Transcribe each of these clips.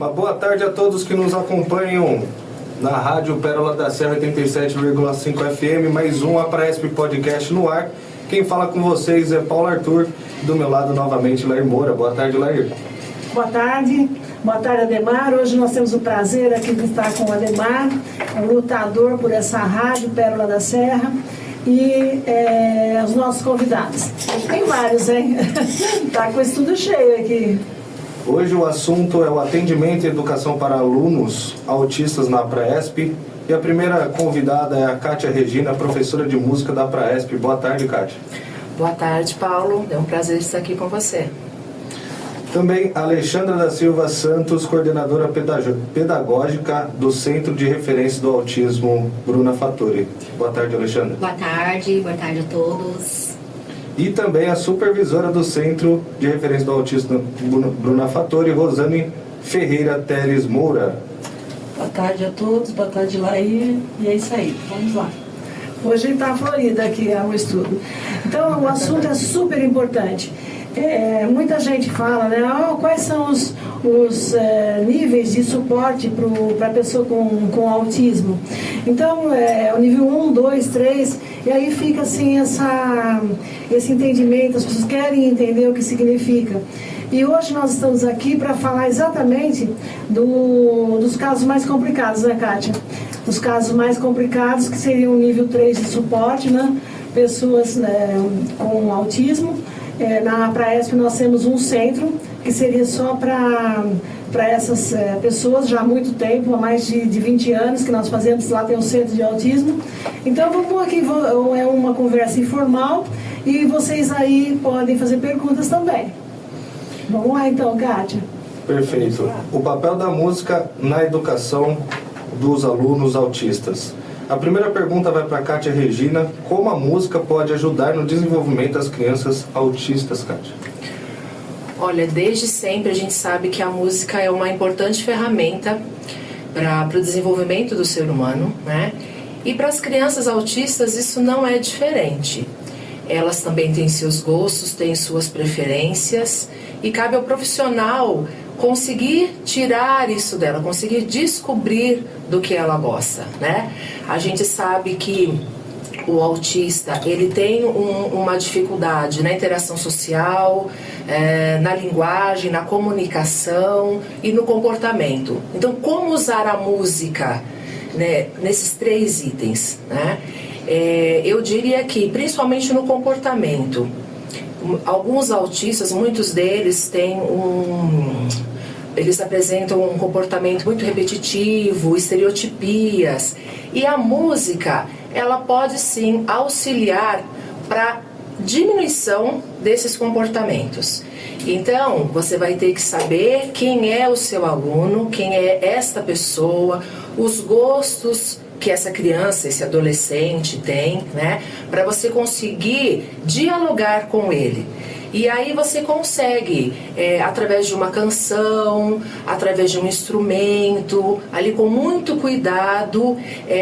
Uma boa tarde a todos que nos acompanham na Rádio Pérola da Serra 87,5 FM, mais um Apraesp Podcast no ar. Quem fala com vocês é Paulo Arthur, do meu lado novamente Lair Moura. Boa tarde, Lair. Boa tarde, Ademar. Hoje nós temos o prazer aqui de estar com o Ademar, um lutador por essa rádio Pérola da Serra, e os nossos convidados. Tem vários, hein? Tá com isso tudo cheio aqui. Hoje o assunto é o atendimento e educação para alunos autistas na Apraesp. E a primeira convidada é a Kátia Regina, professora de música da Apraesp. Boa tarde, Kátia. Boa tarde, Paulo. É um prazer estar aqui com você. Também Alexandra da Silva Santos, coordenadora pedagógica do Centro de Referência do Autismo Bruna Fattori. Boa tarde, Alexandra. Boa tarde a todos. E também a supervisora do Centro de Referência do Autismo Bruna Fattori, Rosane Ferreira Teres Moura. Boa tarde a todos, boa tarde, Lair. E é isso aí, vamos lá. Hoje está Florida aqui, é um estudo. Então, o assunto é super importante. Muita gente fala, né? Quais são os níveis de suporte para a pessoa com autismo? Então, o nível 1, 2, 3, e aí fica assim esse entendimento, as pessoas querem entender o que significa. E hoje nós estamos aqui para falar exatamente dos casos mais complicados, né, Kátia? Os casos mais complicados, que seriam o nível 3 de suporte, né? Pessoas com autismo. Na Apraesp nós temos um centro que seria só para essas pessoas, já há muito tempo, há mais de 20 anos que nós fazemos, lá tem um centro de autismo. Então vamos aqui, é uma conversa informal e vocês aí podem fazer perguntas também. Vamos lá então, Kátia. Perfeito. O papel da música na educação dos alunos autistas. A primeira pergunta vai para a Kátia Regina. Como a música pode ajudar no desenvolvimento das crianças autistas, Kátia? Olha, desde sempre a gente sabe que a música é uma importante ferramenta para o desenvolvimento do ser humano, né? E para as crianças autistas isso não é diferente. Elas também têm seus gostos, têm suas preferências e cabe ao profissional conseguir tirar isso dela, conseguir descobrir do que ela gosta, né? A gente sabe que o autista, ele tem uma dificuldade na interação social, na linguagem, na comunicação e no comportamento. Então, como usar a música, né, nesses 3 itens, né? Eu diria que, principalmente no comportamento, alguns autistas, muitos deles eles apresentam um comportamento muito repetitivo, estereotipias, e a música, ela pode sim auxiliar para diminuição desses comportamentos. Então, você vai ter que saber quem é o seu aluno, quem é esta pessoa, os gostos que essa criança, esse adolescente tem, né, para você conseguir dialogar com ele. E aí você consegue, através de uma canção, através de um instrumento, ali com muito cuidado,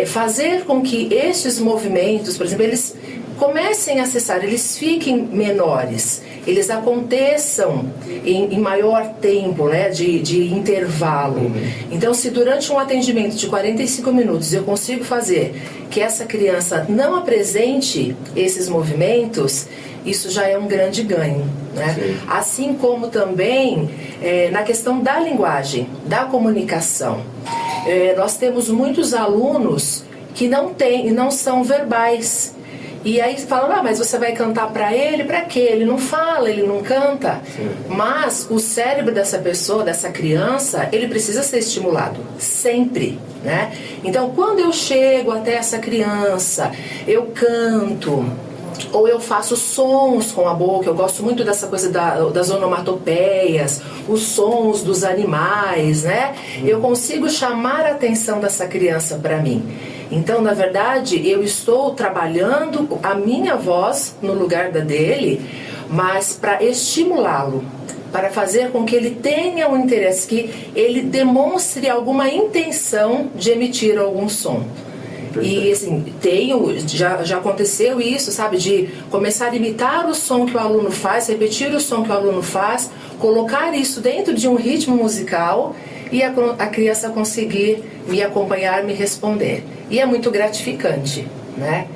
fazer com que estes movimentos, por exemplo, eles comecem a cessar, eles fiquem menores, eles aconteçam em maior tempo, né, de intervalo. Então, se durante um atendimento de 45 minutos eu consigo fazer que essa criança não apresente esses movimentos, isso já é um grande ganho, né? Assim como também na questão da linguagem, da comunicação. Nós temos muitos alunos que não são verbais. E aí falam, mas você vai cantar para ele? Para quê? Ele não fala, ele não canta. Sim. Mas o cérebro dessa pessoa, dessa criança, ele precisa ser estimulado, sempre, né? Então, quando eu chego até essa criança, eu canto, ou eu faço sons com a boca, eu gosto muito dessa coisa das onomatopeias, os sons dos animais, né? Eu consigo chamar a atenção dessa criança para mim. Então, na verdade, eu estou trabalhando a minha voz no lugar da dele, mas para estimulá-lo, para fazer com que ele tenha um interesse, que ele demonstre alguma intenção de emitir algum som. E assim, já aconteceu isso, sabe, de começar a imitar o som que o aluno faz, repetir o som que o aluno faz, colocar isso dentro de um ritmo musical e a criança conseguir me acompanhar, me responder. E é muito gratificante, né?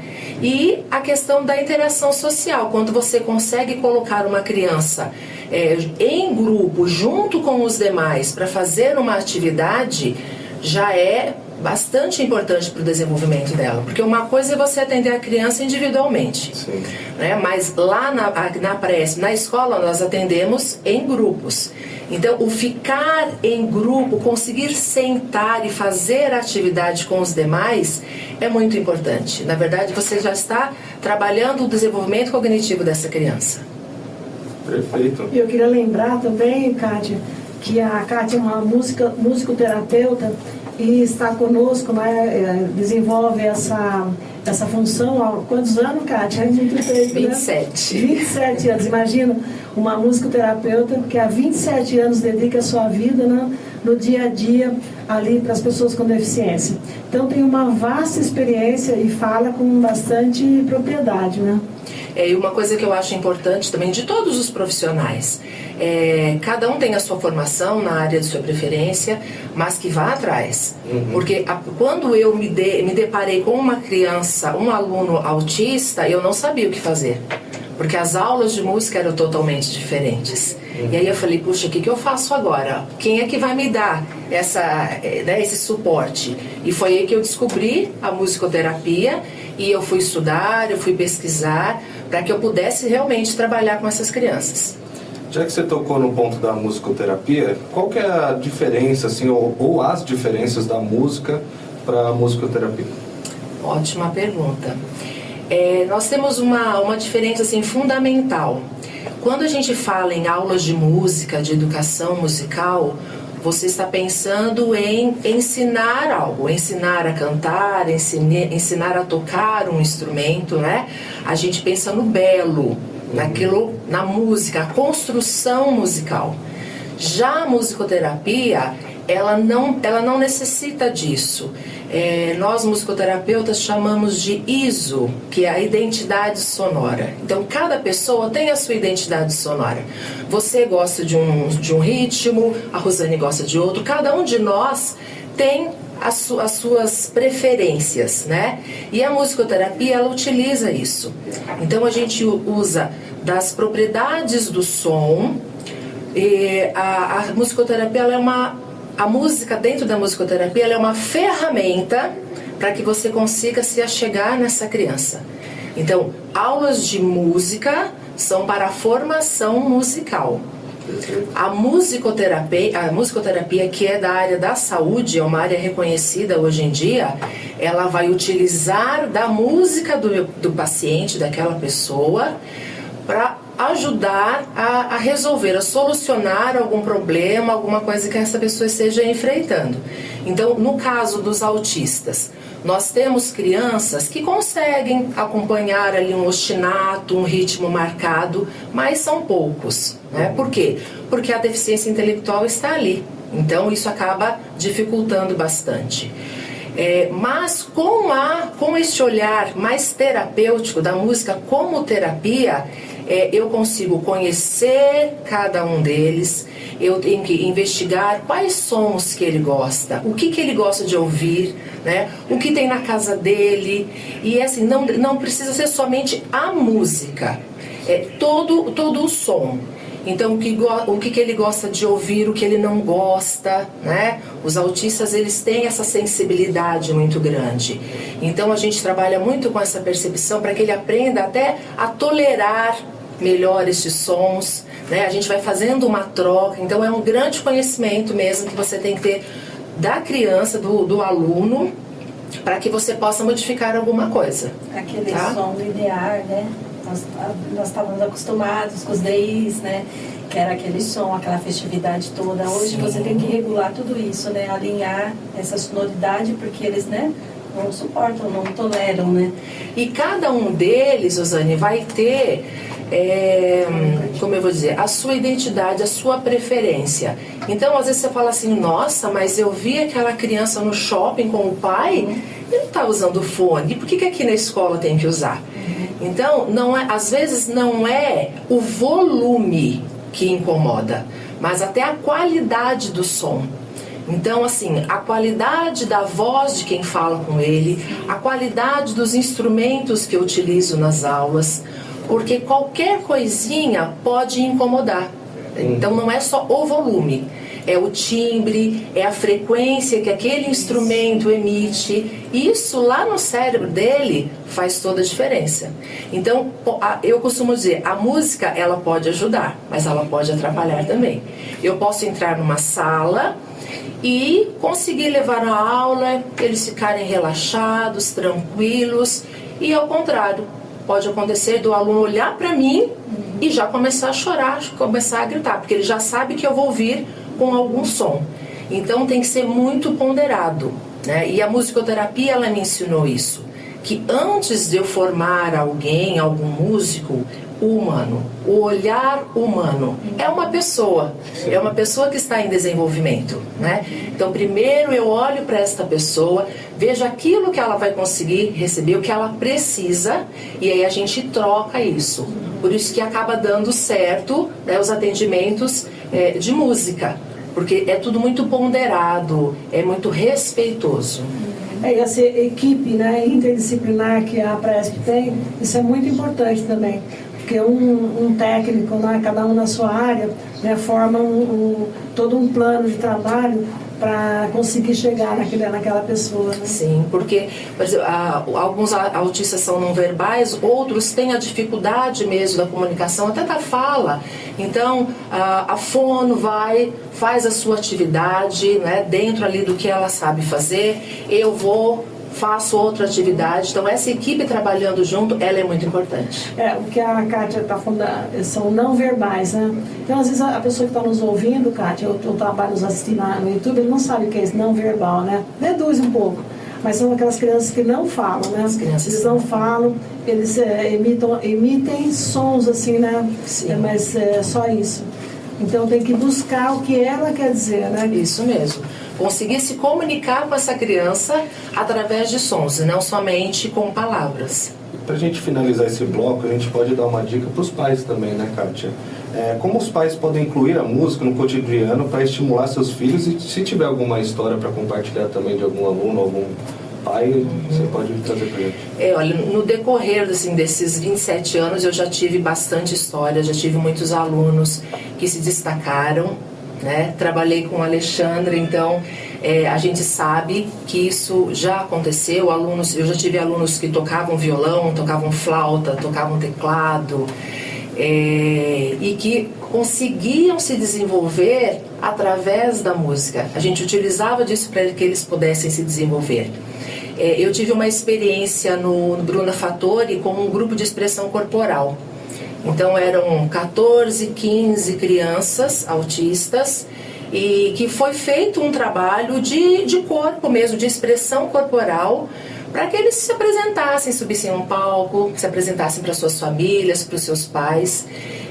E a questão da interação social, quando você consegue colocar uma criança em grupo, junto com os demais, para fazer uma atividade, já é bastante importante para o desenvolvimento dela. Porque uma coisa é você atender a criança individualmente, né? Mas lá na Presp, na escola, nós atendemos em grupos. Então, o ficar em grupo, conseguir sentar e fazer atividade com os demais é muito importante. Na verdade, você já está trabalhando o desenvolvimento cognitivo dessa criança. Perfeito. Eu queria lembrar também, Kátia, que a Kátia é uma musicoterapeuta e está conosco, né, desenvolve essa função há quantos anos, Kátia? 27. 27 anos, imagina, uma musicoterapeuta que há 27 anos dedica a sua vida, né, no dia a dia ali para as pessoas com deficiência. Então tem uma vasta experiência e fala com bastante propriedade, né? E uma coisa que eu acho importante também de todos os profissionais, cada um tem a sua formação na área de sua preferência, mas que vá atrás. Porque quando eu me deparei com uma criança, um aluno autista, eu não sabia o que fazer. Porque as aulas de música eram totalmente diferentes. E aí eu falei, puxa, o que eu faço agora? Quem é que vai me dar esse suporte? E foi aí que eu descobri a musicoterapia e eu fui estudar, eu fui pesquisar para que eu pudesse realmente trabalhar com essas crianças. Já que você tocou no ponto da musicoterapia, qual que é a diferença, assim, ou as diferenças da música para a musicoterapia? Ótima pergunta. Nós temos uma diferença assim, fundamental. Quando a gente fala em aulas de música, de educação musical, você está pensando em ensinar algo, ensinar a cantar, ensinar a tocar um instrumento, né? A gente pensa no belo, na música, a construção musical. Já a musicoterapia, ela não necessita disso. Nós musicoterapeutas chamamos de ISO, que é a identidade sonora. Então cada pessoa tem a sua identidade sonora. Você gosta de um ritmo, a Rosane gosta de outro, cada um de nós tem as suas preferências, né? E a musicoterapia, ela utiliza isso. Então a gente usa das propriedades do som. A musicoterapia, a música dentro da musicoterapia, ela é uma ferramenta para que você consiga se achegar nessa criança. Então, aulas de música são para a formação musical. A musicoterapia, que é da área da saúde, é uma área reconhecida hoje em dia, ela vai utilizar da música do paciente, daquela pessoa, para ajudar a resolver, a solucionar algum problema, alguma coisa que essa pessoa esteja enfrentando. Então, no caso dos autistas, nós temos crianças que conseguem acompanhar ali um ostinato, um ritmo marcado, mas são poucos, né? Por quê? Porque a deficiência intelectual está ali. Então, isso acaba dificultando bastante. Mas com este olhar mais terapêutico da música como terapia, eu consigo conhecer cada um deles, eu tenho que investigar quais sons que ele gosta, o que ele gosta de ouvir, né? O que tem na casa dele, e assim, não precisa ser somente a música, todo o som. Então, o que ele gosta de ouvir, o que ele não gosta, né? Os autistas, eles têm essa sensibilidade muito grande. Então, a gente trabalha muito com essa percepção para que ele aprenda até a tolerar melhor esses sons, né? A gente vai fazendo uma troca. Então, é um grande conhecimento mesmo que você tem que ter da criança, do aluno, para que você possa modificar alguma coisa. Aquele tá? som do idear, né? Nós estávamos acostumados com os DIs, né? Que era aquele som, aquela festividade toda. Hoje Sim. você tem que regular tudo isso, né? Alinhar essa sonoridade, porque eles, né? Não suportam, não toleram, né? E cada um deles, Rosane, vai ter, como eu vou dizer, a sua identidade, a sua preferência. Então, às vezes você fala assim, nossa, mas eu vi aquela criança no shopping com o pai, ele não está usando fone, e por que aqui na escola tem que usar? Então, às vezes não é o volume que incomoda, mas até a qualidade do som. Então, assim, a qualidade da voz de quem fala com ele, a qualidade dos instrumentos que eu utilizo nas aulas, porque qualquer coisinha pode incomodar. Então, não é só o volume, é o timbre, é a frequência que aquele instrumento emite. Isso lá no cérebro dele faz toda a diferença. Então, eu costumo dizer, a música ela pode ajudar, mas ela pode atrapalhar também. Eu posso entrar numa sala e conseguir levar a aula, eles ficarem relaxados, tranquilos, e ao contrário, pode acontecer do aluno olhar para mim e já começar a chorar, começar a gritar, porque ele já sabe que eu vou vir com algum som. Então tem que ser muito ponderado, né? E a musicoterapia ela me ensinou isso, que antes de eu formar alguém, algum músico, o humano, o olhar humano, é uma pessoa que está em desenvolvimento, né? Então primeiro eu olho para esta pessoa, vejo aquilo que ela vai conseguir receber, o que ela precisa, e aí a gente troca isso. Por isso que acaba dando certo, né, os atendimentos de música, porque é tudo muito ponderado, é muito respeitoso. E essa equipe, né, interdisciplinar que a Presp tem, isso é muito importante também, porque um técnico, né, cada um na sua área, né, forma todo um plano de trabalho para conseguir chegar naquela pessoa. Né? Sim, porque, por exemplo, alguns autistas são não verbais, outros têm a dificuldade mesmo da comunicação, até da fala. Então, a fono faz a sua atividade, né, dentro ali do que ela sabe fazer, faço outra atividade. Então, essa equipe trabalhando junto, ela é muito importante. O que a Kátia está falando são não verbais, né? Então, às vezes, a pessoa que está nos ouvindo, Kátia, ou trabalha nos assistindo no YouTube, ele não sabe o que é isso, não verbal, né? Reduz um pouco. Mas são aquelas crianças que não falam, né? Eles não falam, eles emitem sons, assim, né? Sim. Mas é só isso. Então, tem que buscar o que ela quer dizer, né? Isso mesmo. Conseguir se comunicar com essa criança através de sons, e não somente com palavras. Para a gente finalizar esse bloco, a gente pode dar uma dica para os pais também, né, Kátia? Como os pais podem incluir a música no cotidiano para estimular seus filhos, e se tiver alguma história para compartilhar também de algum aluno, algum pai, você pode trazer para a gente. Olha, no decorrer assim, desses 27 anos eu já tive bastante história, já tive muitos alunos que se destacaram, né? Trabalhei com o Alexandre, então a gente sabe que isso já aconteceu. Eu já tive alunos que tocavam violão, tocavam flauta, tocavam teclado, e que conseguiam se desenvolver através da música. A gente utilizava disso para que eles pudessem se desenvolver. Eu tive uma experiência no Bruna Fattori com um grupo de expressão corporal. Então eram 14, 15 crianças autistas e que foi feito um trabalho de corpo mesmo, de expressão corporal, para que eles se apresentassem, subissem a um palco, se apresentassem para suas famílias, para os seus pais.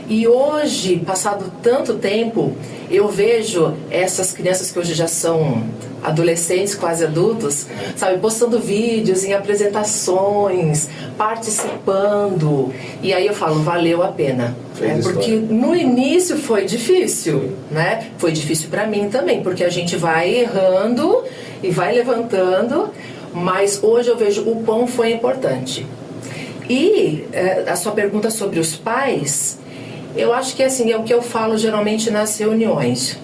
E hoje, passado tanto tempo, eu vejo essas crianças que hoje já são adolescentes, quase adultos, sabe, postando vídeos em apresentações, participando. E aí eu falo, valeu a pena. Porque no início foi difícil, né? Foi difícil para mim também, porque a gente vai errando e vai levantando, mas hoje eu vejo o quão foi importante. E a sua pergunta sobre os pais, eu acho que assim, é o que eu falo geralmente nas reuniões.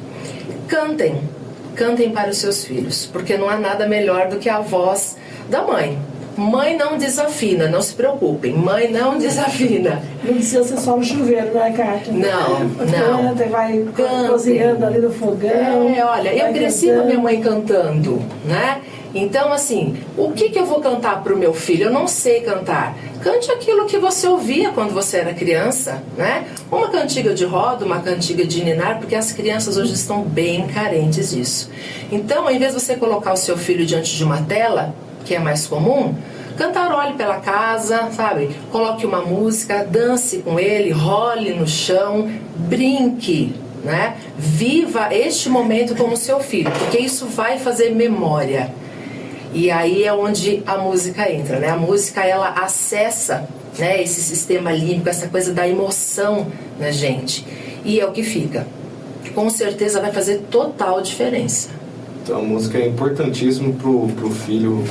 Cantem para os seus filhos, porque não há nada melhor do que a voz da mãe. Mãe não desafina, não se preocupem, mãe não desafina. Não precisa ser só no chuveiro, né, Kátia? Não. Canta e vai cozinhando ali no fogão. Olha, eu cresci com a minha mãe cantando, né? Então, assim, o que eu vou cantar para o meu filho? Eu não sei cantar. Cante aquilo que você ouvia quando você era criança, né? Uma cantiga de roda, uma cantiga de ninar, porque as crianças hoje estão bem carentes disso. Então, ao invés de você colocar o seu filho diante de uma tela, que é mais comum, cantarole pela casa, sabe? Coloque uma música, dance com ele, role no chão, brinque, né? Viva este momento como seu filho, porque isso vai fazer memória. E aí é onde a música entra, né? A música, ela acessa, né, esse sistema límbico, essa coisa da emoção na gente. E é o que fica. Com certeza vai fazer total diferença. Então a música é importantíssima pro filho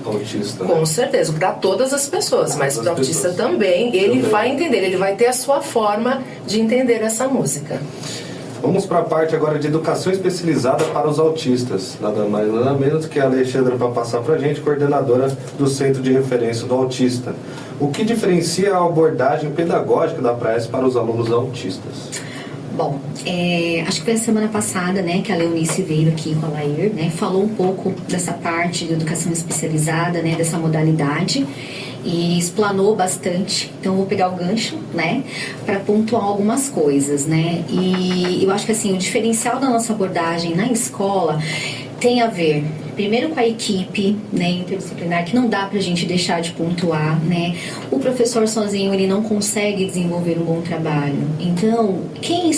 autista. Com certeza, para todas as pessoas, mas para o autista também, ele vai entender, ele vai ter a sua forma de entender essa música. Vamos para a parte agora de educação especializada para os autistas. Nada mais nada menos que a Alexandra vai passar para a gente, coordenadora do Centro de Referência do Autista. O que diferencia a abordagem pedagógica da Praesp para os alunos autistas? Bom, acho que foi a semana passada, né, que a Leonice veio aqui com a Lair, né, falou um pouco dessa parte de educação especializada, né, dessa modalidade, e explanou bastante. Então eu vou pegar o gancho, né, para pontuar algumas coisas, né, e eu acho que assim, o diferencial da nossa abordagem na escola tem a ver primeiro com a equipe, né, interdisciplinar, que não dá pra gente deixar de pontuar, né? O professor sozinho, ele não consegue desenvolver um bom trabalho. Então, quem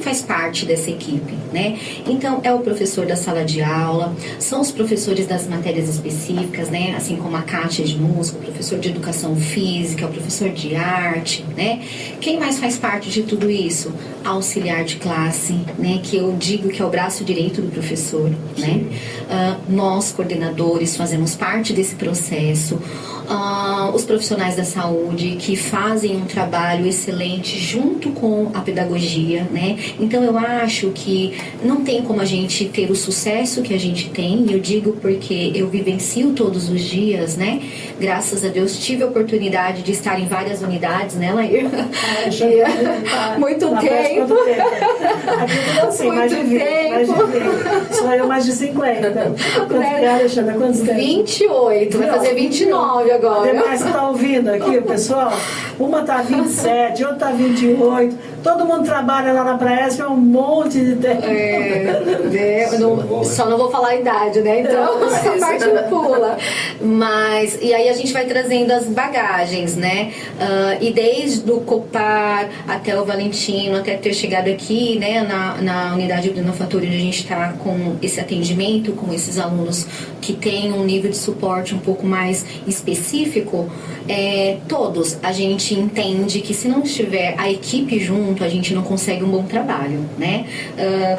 faz parte dessa equipe, né? Então, é o professor da sala de aula, são os professores das matérias específicas, né? Assim como a Kátia de música, o professor de educação física, o professor de arte, né? Quem mais faz parte de tudo isso? Auxiliar de classe, né? Que eu digo que é o braço direito do professor, né? Nós, coordenadores, fazemos parte desse processo. Os profissionais da saúde que fazem um trabalho excelente junto com a pedagogia, né? Então eu acho que não tem como a gente ter o sucesso que a gente tem, e eu digo porque eu vivencio todos os dias, né? Graças a Deus tive a oportunidade de estar em várias unidades, né, Lair? Muito tempo. Aqui assim, mais de 20, só eu mais de 50. Alexandra, quantos tem? 28, vai fazer 29 agora. Demais, você tá ouvindo aqui, o pessoal? Uma tá 27, outra tá 28. Todo mundo trabalha lá na Praesp, é um monte de tempo. Só não vou falar a idade, né? Então, essa parte pula. Mas, e aí a gente vai trazendo as bagagens, né? E desde o Copar até o Valentino, até ter chegado aqui, né? Na unidade do Inofatório, onde a gente está com esse atendimento, com esses alunos que têm um nível de suporte um pouco mais específico, todos a gente entende que se não estiver a equipe junto, a gente não consegue um bom trabalho, né?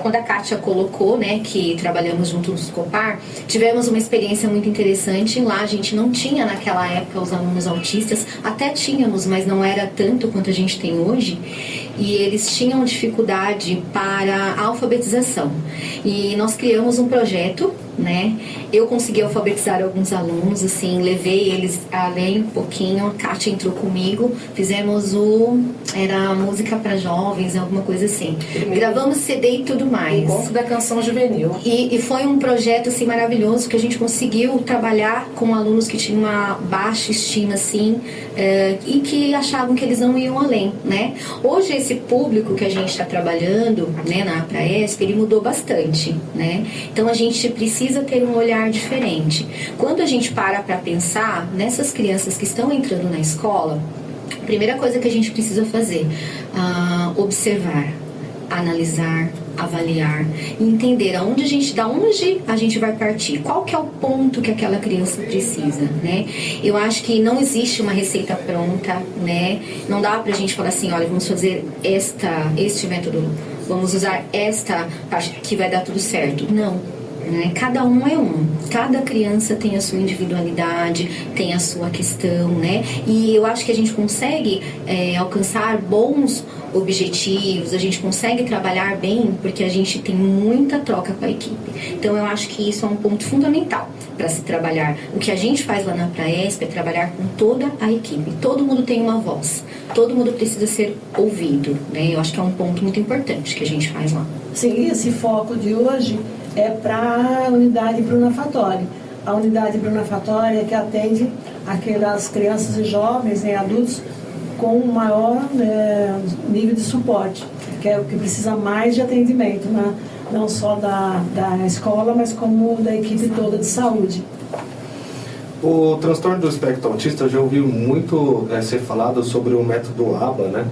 Quando a Kátia colocou, né, que trabalhamos junto no Scopar, tivemos uma experiência muito interessante. Lá a gente não tinha naquela época os alunos autistas, até tínhamos, mas não era tanto quanto a gente tem hoje, e eles tinham dificuldade para a alfabetização. E nós criamos um projeto, né? Eu consegui alfabetizar alguns alunos, assim, levei eles além um pouquinho. A Kátia entrou comigo, fizemos era música para jovens, alguma coisa assim. Gravamos CD e tudo mais. Encontro da canção juvenil. E foi um projeto, assim, maravilhoso, que a gente conseguiu trabalhar com alunos que tinham uma baixa estima, assim, e que achavam que eles não iam além, né? Hoje, esse público que a gente está trabalhando, né, na Praesp, ele mudou bastante, né? Então, a gente precisa ter um olhar diferente. Quando a gente para pensar nessas crianças que estão entrando na escola, a primeira coisa que a gente precisa fazer, observar, analisar, avaliar e entender da onde a gente vai partir, qual que é o ponto que aquela criança precisa, né? Eu acho que não existe uma receita pronta, né? Não dá pra gente falar assim, olha, vamos fazer este método, vamos usar esta parte que vai dar tudo certo. Não. Cada um é um, cada criança tem a sua individualidade, tem a sua questão, né? E eu acho que a gente consegue alcançar bons objetivos, a gente consegue trabalhar bem porque a gente tem muita troca com a equipe. Então eu acho que isso é um ponto fundamental para se trabalhar. O que a gente faz lá na Praesp é trabalhar com toda a equipe. Todo mundo tem uma voz, todo mundo precisa ser ouvido, né? Eu acho que é um ponto muito importante que a gente faz lá. Sim, esse foco de hoje é para a unidade Bruna Fattori. A unidade Bruna Fattori é que atende aquelas crianças e jovens e adultos com um maior nível de suporte, que é o que precisa mais de atendimento, né? Não só da escola, mas como da equipe toda de saúde. O transtorno do espectro autista, eu já ouvi muito ser falado sobre o método ABA, né?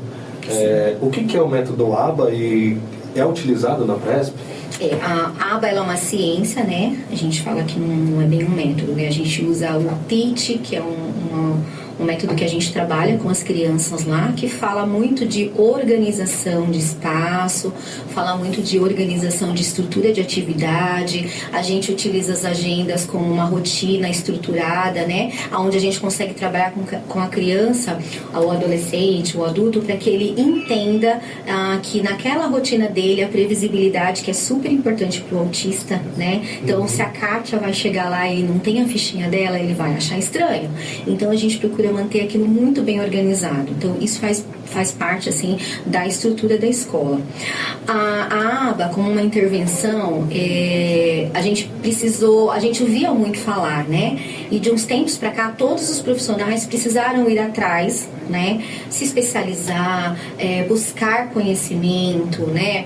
O que é o método ABA e é utilizado na Praesp? A ABA ela é uma ciência, né? A gente fala que não é bem um método, né? A gente usa o TEACH, que é um método que a gente trabalha com as crianças lá, que fala muito de organização de espaço, fala muito de organização de estrutura de atividade. A gente utiliza as agendas como uma rotina estruturada, né? Onde a gente consegue trabalhar com a criança, o adolescente, o adulto, para que ele entenda que naquela rotina dele, a previsibilidade, que é super importante para o autista, né? Então, se a Kátia vai chegar lá e não tem a fichinha dela, ele vai achar estranho. Então, a gente procura manter aquilo muito bem organizado. Então, isso faz parte, assim, da estrutura da escola. A aba, como uma intervenção, a gente ouvia muito falar, né? E de uns tempos para cá, todos os profissionais precisaram ir atrás, né? Se especializar, buscar conhecimento, né?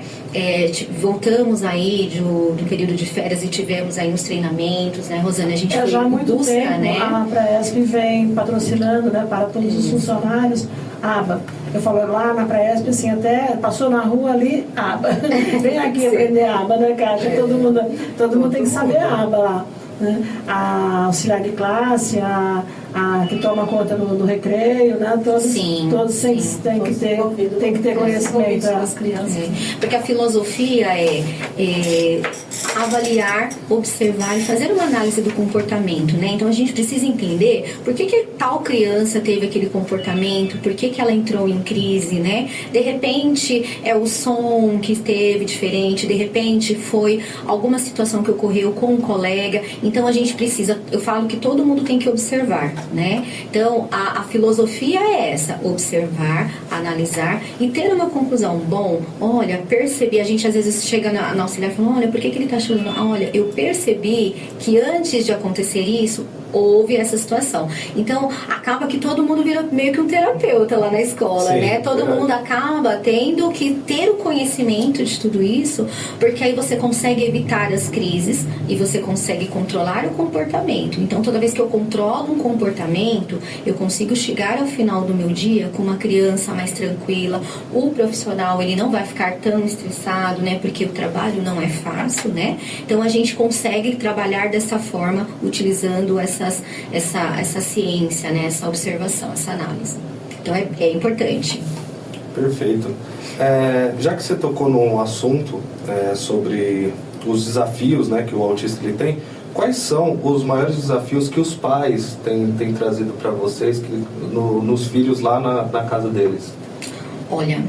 Voltamos aí do período de férias e tivemos aí uns treinamentos, né, Rosane? A gente foi já há muito busca, tempo, né? a Praesp vem patrocinando, né, para todos os funcionários, aba. Eu falo lá na Praesp, assim, até passou na rua ali, aba. Vem aqui aprender aba, né, Kátia? Todo mundo tem que saber aba lá. Né? A auxiliar de classe, a que toma conta do recreio, né? Todos têm que ter conhecimento das crianças. Porque a filosofia é avaliar, observar e fazer uma análise do comportamento, né? Então a gente precisa entender por que tal criança teve aquele comportamento, por que ela entrou em crise, né? De repente é o som que esteve diferente, de repente foi alguma situação que ocorreu com um colega. Então a gente precisa, eu falo que todo mundo tem que observar, né? Então a filosofia é essa: observar, analisar e ter uma conclusão. Bom, olha, percebi. A gente às vezes chega na auxiliar e fala: olha, por que ele tá chorando? Olha, eu percebi que antes de acontecer isso houve essa situação. Então acaba que todo mundo vira meio que um terapeuta lá na escola, sim, né? Todo mundo acaba tendo que ter o conhecimento de tudo isso, porque aí você consegue evitar as crises e você consegue controlar o comportamento. Então toda vez que eu controlo um comportamento, eu consigo chegar ao final do meu dia com uma criança mais tranquila. O profissional, ele não vai ficar tão estressado, né? Porque o trabalho não é fácil, né? Então a gente consegue trabalhar dessa forma, utilizando essa ciência, né? Essa observação, essa análise. Então é importante. Perfeito. Já que você tocou num assunto sobre os desafios, né, que o autista ele tem, quais são os maiores desafios que os pais têm trazido para vocês nos filhos lá na casa deles? Olha,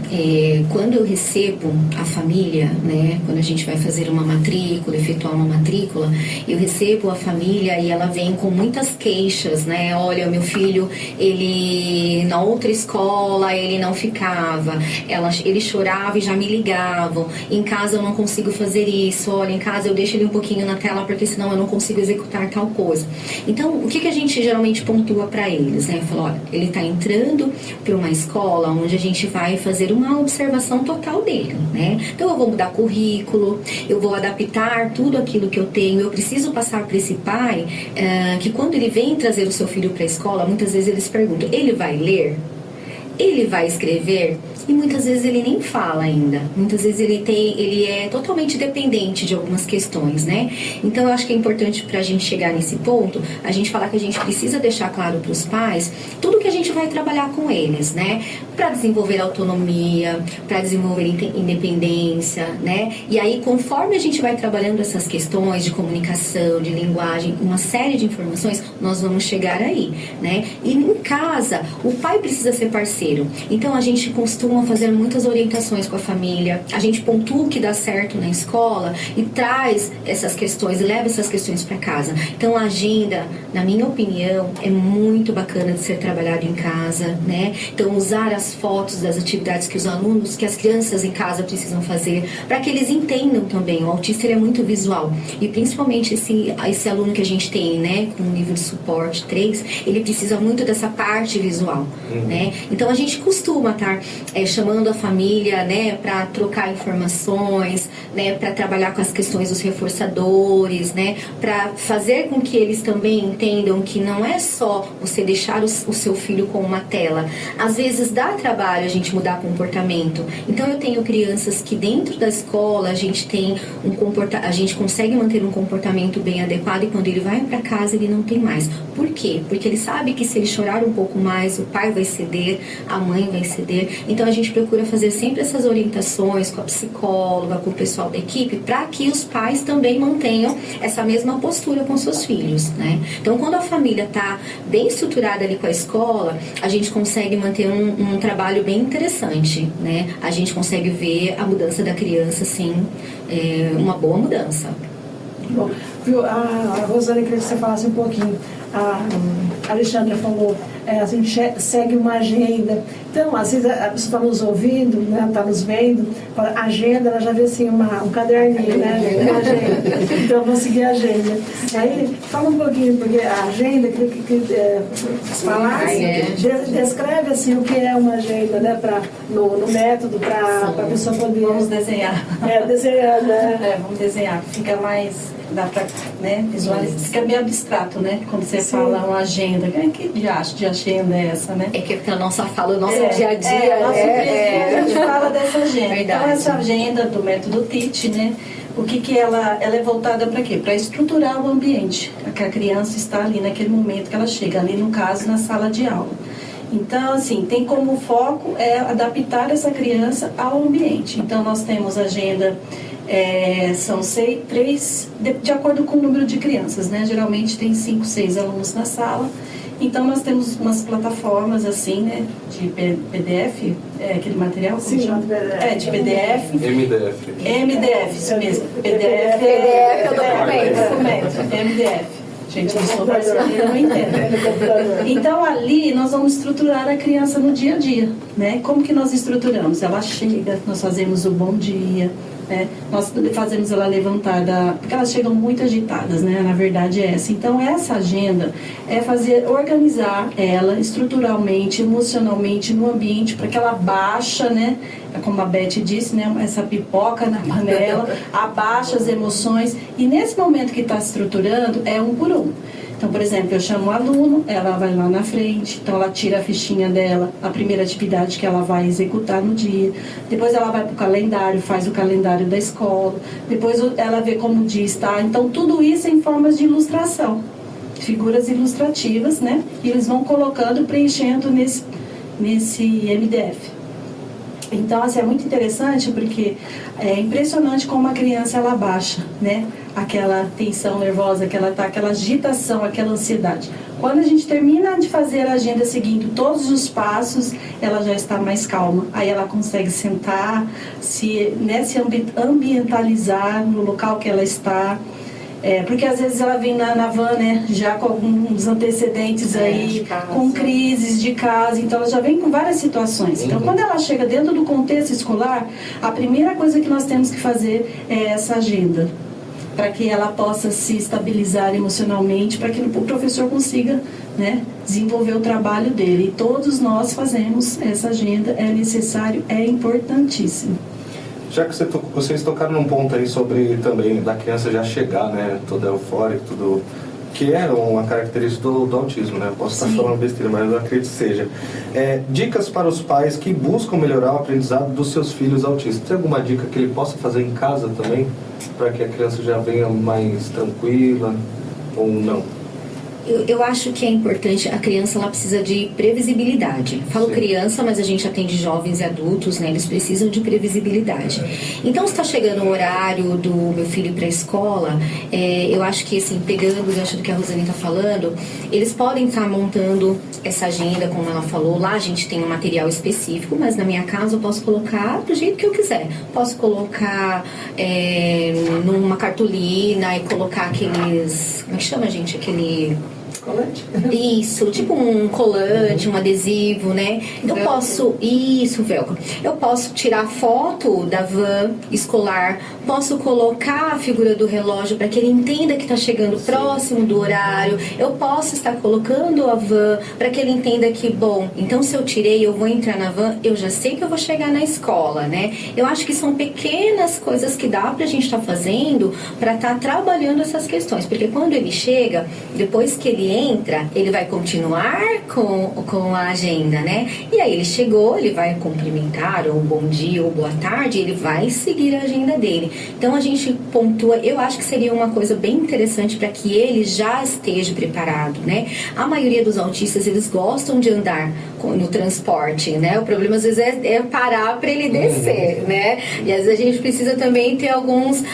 quando eu recebo a família, né, quando a gente vai fazer uma matrícula, efetuar uma matrícula, eu recebo a família e ela vem com muitas queixas, né? Olha, meu filho, ele na outra escola, ele não ficava, ele chorava e já me ligavam. Em casa eu não consigo fazer isso. Olha, em casa eu deixo ele um pouquinho na tela porque senão eu não consigo executar tal coisa. Então, o que a gente geralmente pontua para eles, né? Fala, olha, ele está entrando para uma escola onde a gente vai fazer uma observação total dele, né? Então eu vou mudar currículo, eu vou adaptar tudo aquilo que eu tenho. Eu preciso passar para esse pai que quando ele vem trazer o seu filho para a escola, muitas vezes eles perguntam: ele vai ler? Ele vai escrever? E muitas vezes ele nem fala ainda. Muitas vezes ele é totalmente dependente de algumas questões, né? Então eu acho que é importante pra gente chegar nesse ponto, a gente falar que a gente precisa deixar claro pros pais tudo que a gente vai trabalhar com eles, né? Pra desenvolver autonomia, pra desenvolver independência, né? E aí, conforme a gente vai trabalhando essas questões de comunicação, de linguagem, uma série de informações, nós vamos chegar aí, né? E em casa, o pai precisa ser parceiro. Então a gente costuma fazer muitas orientações com a família, a gente pontua o que dá certo na escola e traz essas questões, leva essas questões para casa. Então a agenda, na minha opinião, é muito bacana de ser trabalhado em casa, né? Então usar as fotos das atividades que os alunos, que as crianças em casa precisam fazer, para que eles entendam também. O autista, ele é muito visual e principalmente esse aluno que a gente tem, né, com o nível de suporte 3, ele precisa muito dessa parte visual, né? Então a gente costuma estar chamando a família, né, para trocar informações, né, para trabalhar com as questões dos reforçadores, né, para fazer com que eles também entendam que não é só você deixar o seu filho com uma tela. Às vezes dá trabalho a gente mudar comportamento. Então eu tenho crianças que dentro da escola a gente tem a gente consegue manter um comportamento bem adequado, e quando ele vai para casa ele não tem mais. Por quê? Porque ele sabe que se ele chorar um pouco mais, o pai vai ceder, a mãe vai ceder. Então a gente procura fazer sempre essas orientações com a psicóloga, com o pessoal da equipe, para que os pais também mantenham essa mesma postura com seus filhos, né? Então quando a família está bem estruturada ali com a escola, a gente consegue manter um trabalho bem interessante, né? A gente consegue ver a mudança da criança, assim, uma boa mudança. Bom, viu, a Rosane queria que você falasse um pouquinho. A Alexandra falou, a gente segue uma agenda. Então, às vezes a pessoa está nos ouvindo, né, está nos vendo, fala, agenda, ela já vê assim um caderninho, né? Uma agenda. Então, vamos seguir a agenda. Aí, fala um pouquinho, porque a agenda, descreve assim o que é uma agenda, né? No método, para a pessoa poder. Vamos desenhar. Desenhar, né? Vamos desenhar. Fica mais. Dá para, né, visualizar. Fica meio abstrato, né? Quando você fala uma agenda. Que diacho de agenda é essa, né? É que a nossa fala, o nosso dia a dia. A gente fala dessa agenda. Verdade. Então, essa agenda do método TEACH, né? O que ela é voltada para quê? Para estruturar o ambiente. Que a criança está ali naquele momento que ela chega, ali no caso, na sala de aula. Então, assim, tem como foco adaptar essa criança ao ambiente. Então, nós temos agenda. São 3, de acordo com o número de crianças, né? Geralmente tem 5, 6 alunos na sala. Então nós temos umas plataformas assim, né? De PDF, aquele material? Sim, de PDF. MDF, isso mesmo. PDF é o documento. MDF. Gente, eu sou brasileira, não entendo. Então, ali, nós vamos estruturar a criança no dia a dia, né? Como que nós estruturamos? Ela chega, nós fazemos o bom dia, né? Nós fazemos ela levantar porque elas chegam muito agitadas, né? Na verdade é essa. Então, essa agenda organizar ela estruturalmente, emocionalmente no ambiente, para que ela baixa, né? Como a Beth disse, né? Essa pipoca na panela, abaixa as emoções. E nesse momento que está estruturando, é um por um. Então, por exemplo, eu chamo o aluno, ela vai lá na frente, então ela tira a fichinha dela, a primeira atividade que ela vai executar no dia. Depois ela vai para o calendário, faz o calendário da escola. Depois ela vê como diz, tá? Então, tudo isso em formas de ilustração, figuras ilustrativas, né? E eles vão colocando, preenchendo nesse MDF. Então, assim, é muito interessante porque é impressionante como a criança ela baixa, né? Aquela tensão nervosa que ela tá, aquela agitação, aquela ansiedade. Quando a gente termina de fazer a agenda seguindo todos os passos, ela já está mais calma. Aí ela consegue sentar, se ambientalizar no local que ela está. Porque às vezes ela vem na van, né, já com alguns antecedentes aí, com crises de casa, então ela já vem com várias situações. Então, quando ela chega dentro do contexto escolar, a primeira coisa que nós temos que fazer é essa agenda, para que ela possa se estabilizar emocionalmente, para que o professor consiga, né, desenvolver o trabalho dele. E todos nós fazemos essa agenda, é necessário, é importantíssimo. Já que vocês tocaram num ponto aí sobre também da criança já chegar, né, toda eufórica, tudo, que é uma característica do autismo, né? Posso estar falando besteira, mas eu acredito que seja. Dicas para os pais que buscam melhorar o aprendizado dos seus filhos autistas. Tem alguma dica que ele possa fazer em casa também, para que a criança já venha mais tranquila ou não? Eu acho que é importante, a criança ela precisa de previsibilidade. Falo Sim. criança, mas a gente atende jovens e adultos, né? Eles precisam de previsibilidade. Então, se está chegando o horário do meu filho para a escola, eu acho que, assim, pegando o gancho do que a Rosane está falando, eles podem estar montando essa agenda, como ela falou. Lá a gente tem um material específico, mas na minha casa eu posso colocar do jeito que eu quiser. Posso colocar numa cartolina e colocar aqueles... Como é que chama, gente? Colante? Isso, tipo um colante, um adesivo, né? Eu posso, isso, velcro. Eu posso tirar foto da van escolar, posso colocar a figura do relógio para que ele entenda que está chegando próximo do horário. Eu posso estar colocando a van para que ele entenda que, bom, então se eu tirei, eu vou entrar na van, eu já sei que eu vou chegar na escola, né? Eu acho que são pequenas coisas que dá pra gente estar fazendo para estar trabalhando essas questões, porque quando ele chega, depois que ele entra, ele vai continuar com a agenda, né? E aí ele chegou, ele vai cumprimentar, ou bom dia, ou boa tarde, ele vai seguir a agenda dele. Então a gente pontua, eu acho que seria uma coisa bem interessante para que ele já esteja preparado, né? A maioria dos autistas, eles gostam de andar no transporte, né? O problema às vezes é parar para ele descer, né? E às vezes a gente precisa também ter alguns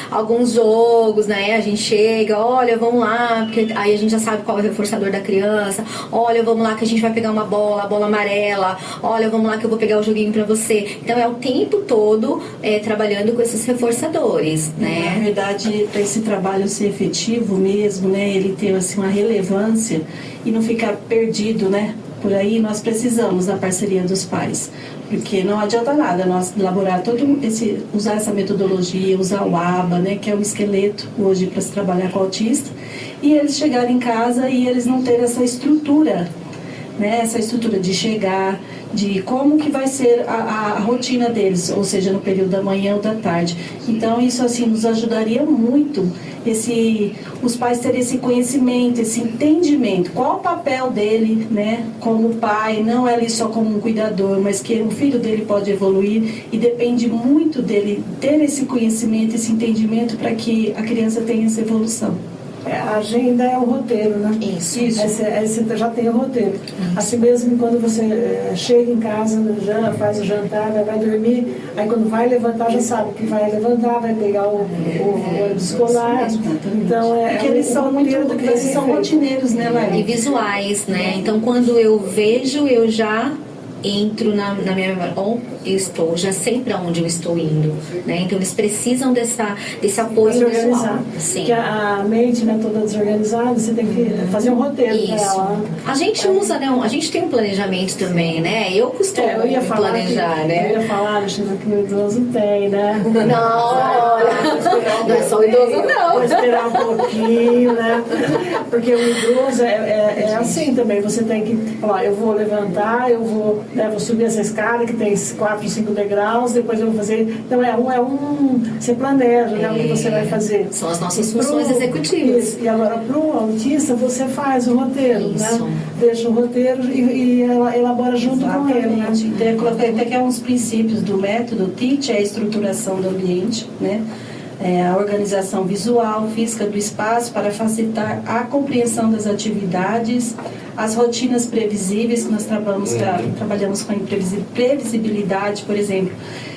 jogos, né? A gente chega, olha, vamos lá, porque aí a gente já sabe qual é o reforçador da criança. Olha, vamos lá que a gente vai pegar uma bola, a bola amarela. Olha, vamos lá que eu vou pegar o joguinho para você. Então é o tempo todo trabalhando com esses reforçadores, né? Na verdade, para esse trabalho ser efetivo mesmo, né? Ele ter assim uma relevância e não ficar perdido, né? Por aí nós precisamos da parceria dos pais, porque não adianta nada nós elaborar usar essa metodologia, usar o ABA, né, que é o esqueleto hoje para se trabalhar com o autista, e eles chegarem em casa e eles não terem essa estrutura, né, essa estrutura de chegar, de como que vai ser a rotina deles, ou seja, no período da manhã ou da tarde. Então isso assim nos ajudaria muito os pais terem esse conhecimento, esse entendimento, qual o papel dele, né, como pai, não é ali só como um cuidador, mas que o filho dele pode evoluir e depende muito dele ter esse conhecimento, esse entendimento para que a criança tenha essa evolução. A agenda é o roteiro, né? Isso. Aí você já tem o roteiro. Assim mesmo, quando você chega em casa, faz o jantar, vai dormir, aí quando vai levantar, já sabe que vai levantar, vai pegar o ônibus escolar. Então, porque eles são rotineiros, né, Laís? E visuais, né? Então, quando eu vejo, eu já entro na minha memória, já sei para onde eu estou indo, né? Então eles precisam desse apoio visual. Sim. Porque a mente, né, toda desorganizada, você tem que fazer um roteiro para ela. A gente usa, né? A gente tem um planejamento também, né? Eu costumo planejar, né? Eu ia falar, Alexandre, que o idoso tem, né? Não é só o idoso, não. Vou esperar um pouquinho, né? Porque o idoso é assim também. Você tem que falar, eu vou levantar, eu vou subir essa escada que tem 4, 5 degraus, depois eu vou fazer. Então você planeja, né, o que você vai fazer. São as nossas funções executivas. E agora, para o autista, você faz o roteiro, né? Deixa o roteiro e elabora junto com ele, né? Então, eu coloquei até que é uns princípios do método TEACH, é a estruturação do ambiente, né? A organização visual, física do espaço para facilitar a compreensão das atividades, as rotinas previsíveis, que nós trabalhamos com previsibilidade, por exemplo.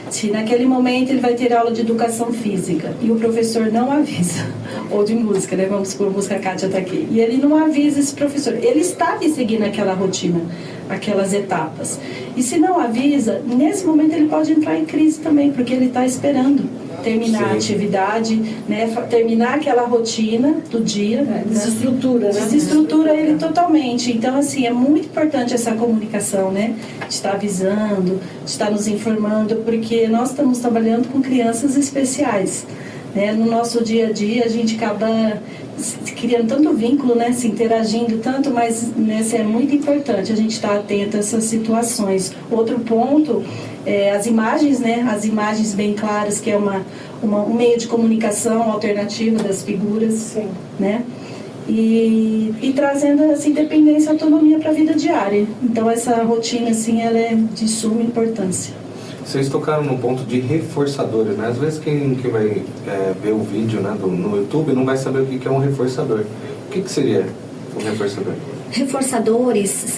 Se naquele momento ele vai ter aula de educação física e o professor não avisa, ou de música, né? Vamos supor, música, a Kátia está aqui, e ele não avisa esse professor, ele está seguindo aquela rotina, aquelas etapas. E se não avisa, nesse momento ele pode entrar em crise também, porque ele está esperando terminar a atividade, né? Terminar aquela rotina do dia. Desestrutura, né? Desestrutura ele totalmente. Então, assim, é muito importante essa comunicação, né? De estar avisando, de estar nos informando, porque nós estamos trabalhando com crianças especiais, né? No nosso dia a dia, a gente acaba criando tanto vínculo, né? Se interagindo tanto, mas é muito importante a gente estar atento a essas situações. Outro ponto as imagens, né? As imagens bem claras, que é um meio de comunicação alternativo das figuras. Sim. Né? E trazendo essa independência e autonomia para a vida diária. Então essa rotina, assim, ela é de suma importância. Vocês tocaram no ponto de reforçadores, né? Às vezes quem vai ver o vídeo, né, no YouTube não vai saber o que é um reforçador. O que seria um reforçador? Reforçadores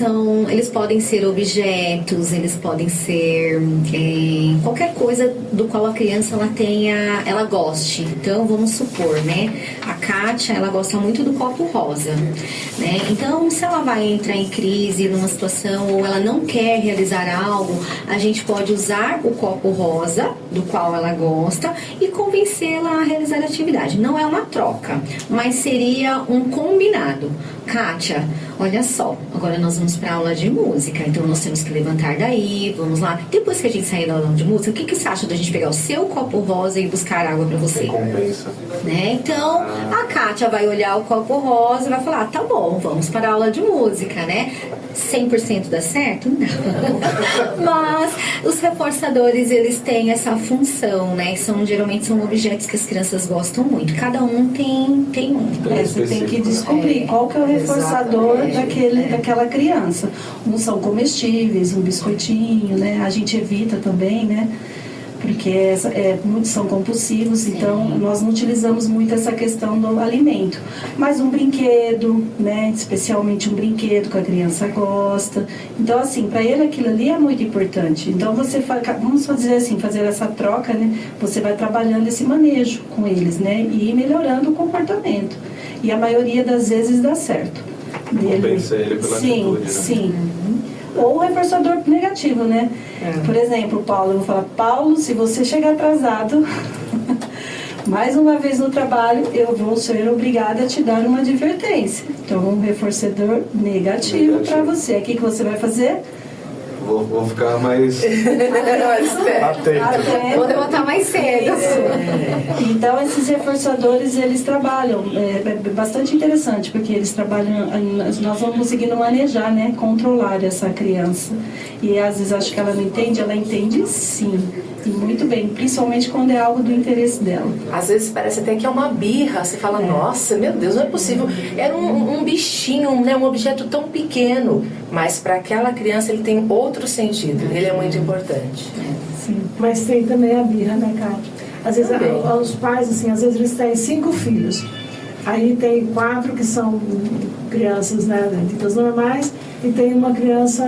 eles podem ser objetos, eles podem ser qualquer coisa do qual a criança ela goste. Então, vamos supor, né? A Kátia, ela gosta muito do copo rosa, né? Então, se ela vai entrar em crise numa situação ou ela não quer realizar algo, a gente pode usar o copo rosa, do qual ela gosta, e convencê-la a realizar a atividade. Não é uma troca, mas seria um combinado. Kátia, olha só, agora nós vamos para aula de música, então nós temos que levantar daí, vamos lá. Depois que a gente sair da aula de música, o que você acha da gente pegar o seu copo rosa e buscar água para você? Recompensa. Né? Então, a Kátia vai olhar o copo rosa e vai falar, tá bom, vamos para a aula de música, né? 100% dá certo? Não. Mas os reforçadores, eles têm essa função, né? Geralmente são objetos que as crianças gostam muito. Cada um tem um. Você tem que descobrir qual que é o reforçador daquela criança. Uns são comestíveis, um biscoitinho, né? A gente evita também, né? Porque muitos são compulsivos, então nós não utilizamos muito essa questão do alimento. Mas um brinquedo, né? Especialmente um brinquedo que a criança gosta. Então, assim, para ele aquilo ali é muito importante. Então, vamos dizer assim, fazer essa troca, né? Você vai trabalhando esse manejo com eles, né? E ir melhorando o comportamento. E a maioria das vezes dá certo. Compensa ele pela atitude, né? Sim. Ou o reforçador negativo, né? Por exemplo, o Paulo, eu vou falar, Paulo, se você chegar atrasado mais uma vez no trabalho, eu vou ser obrigada a te dar uma advertência. Então, um reforçador negativo para você. O que você vai fazer? Vou ficar mais atento. Vou levantar mais cedo. Então, esses reforçadores, eles trabalham. É bastante interessante, porque eles trabalham. Nós vamos conseguindo manejar, né? Controlar essa criança. E às vezes acho que ela não entende, ela entende sim. E muito bem, principalmente quando é algo do interesse dela. Às vezes parece até que é uma birra. Você fala, nossa, meu Deus, não é possível. Era um bichinho, né? Um objeto tão pequeno. Mas para aquela criança ele tem outro sentido. Ele é muito importante. Sim. Mas tem também a birra, né, Kátia? Às vezes os pais, assim, às vezes eles têm 5 filhos. Aí tem 4 que são crianças, né, ditas normais, e tem uma criança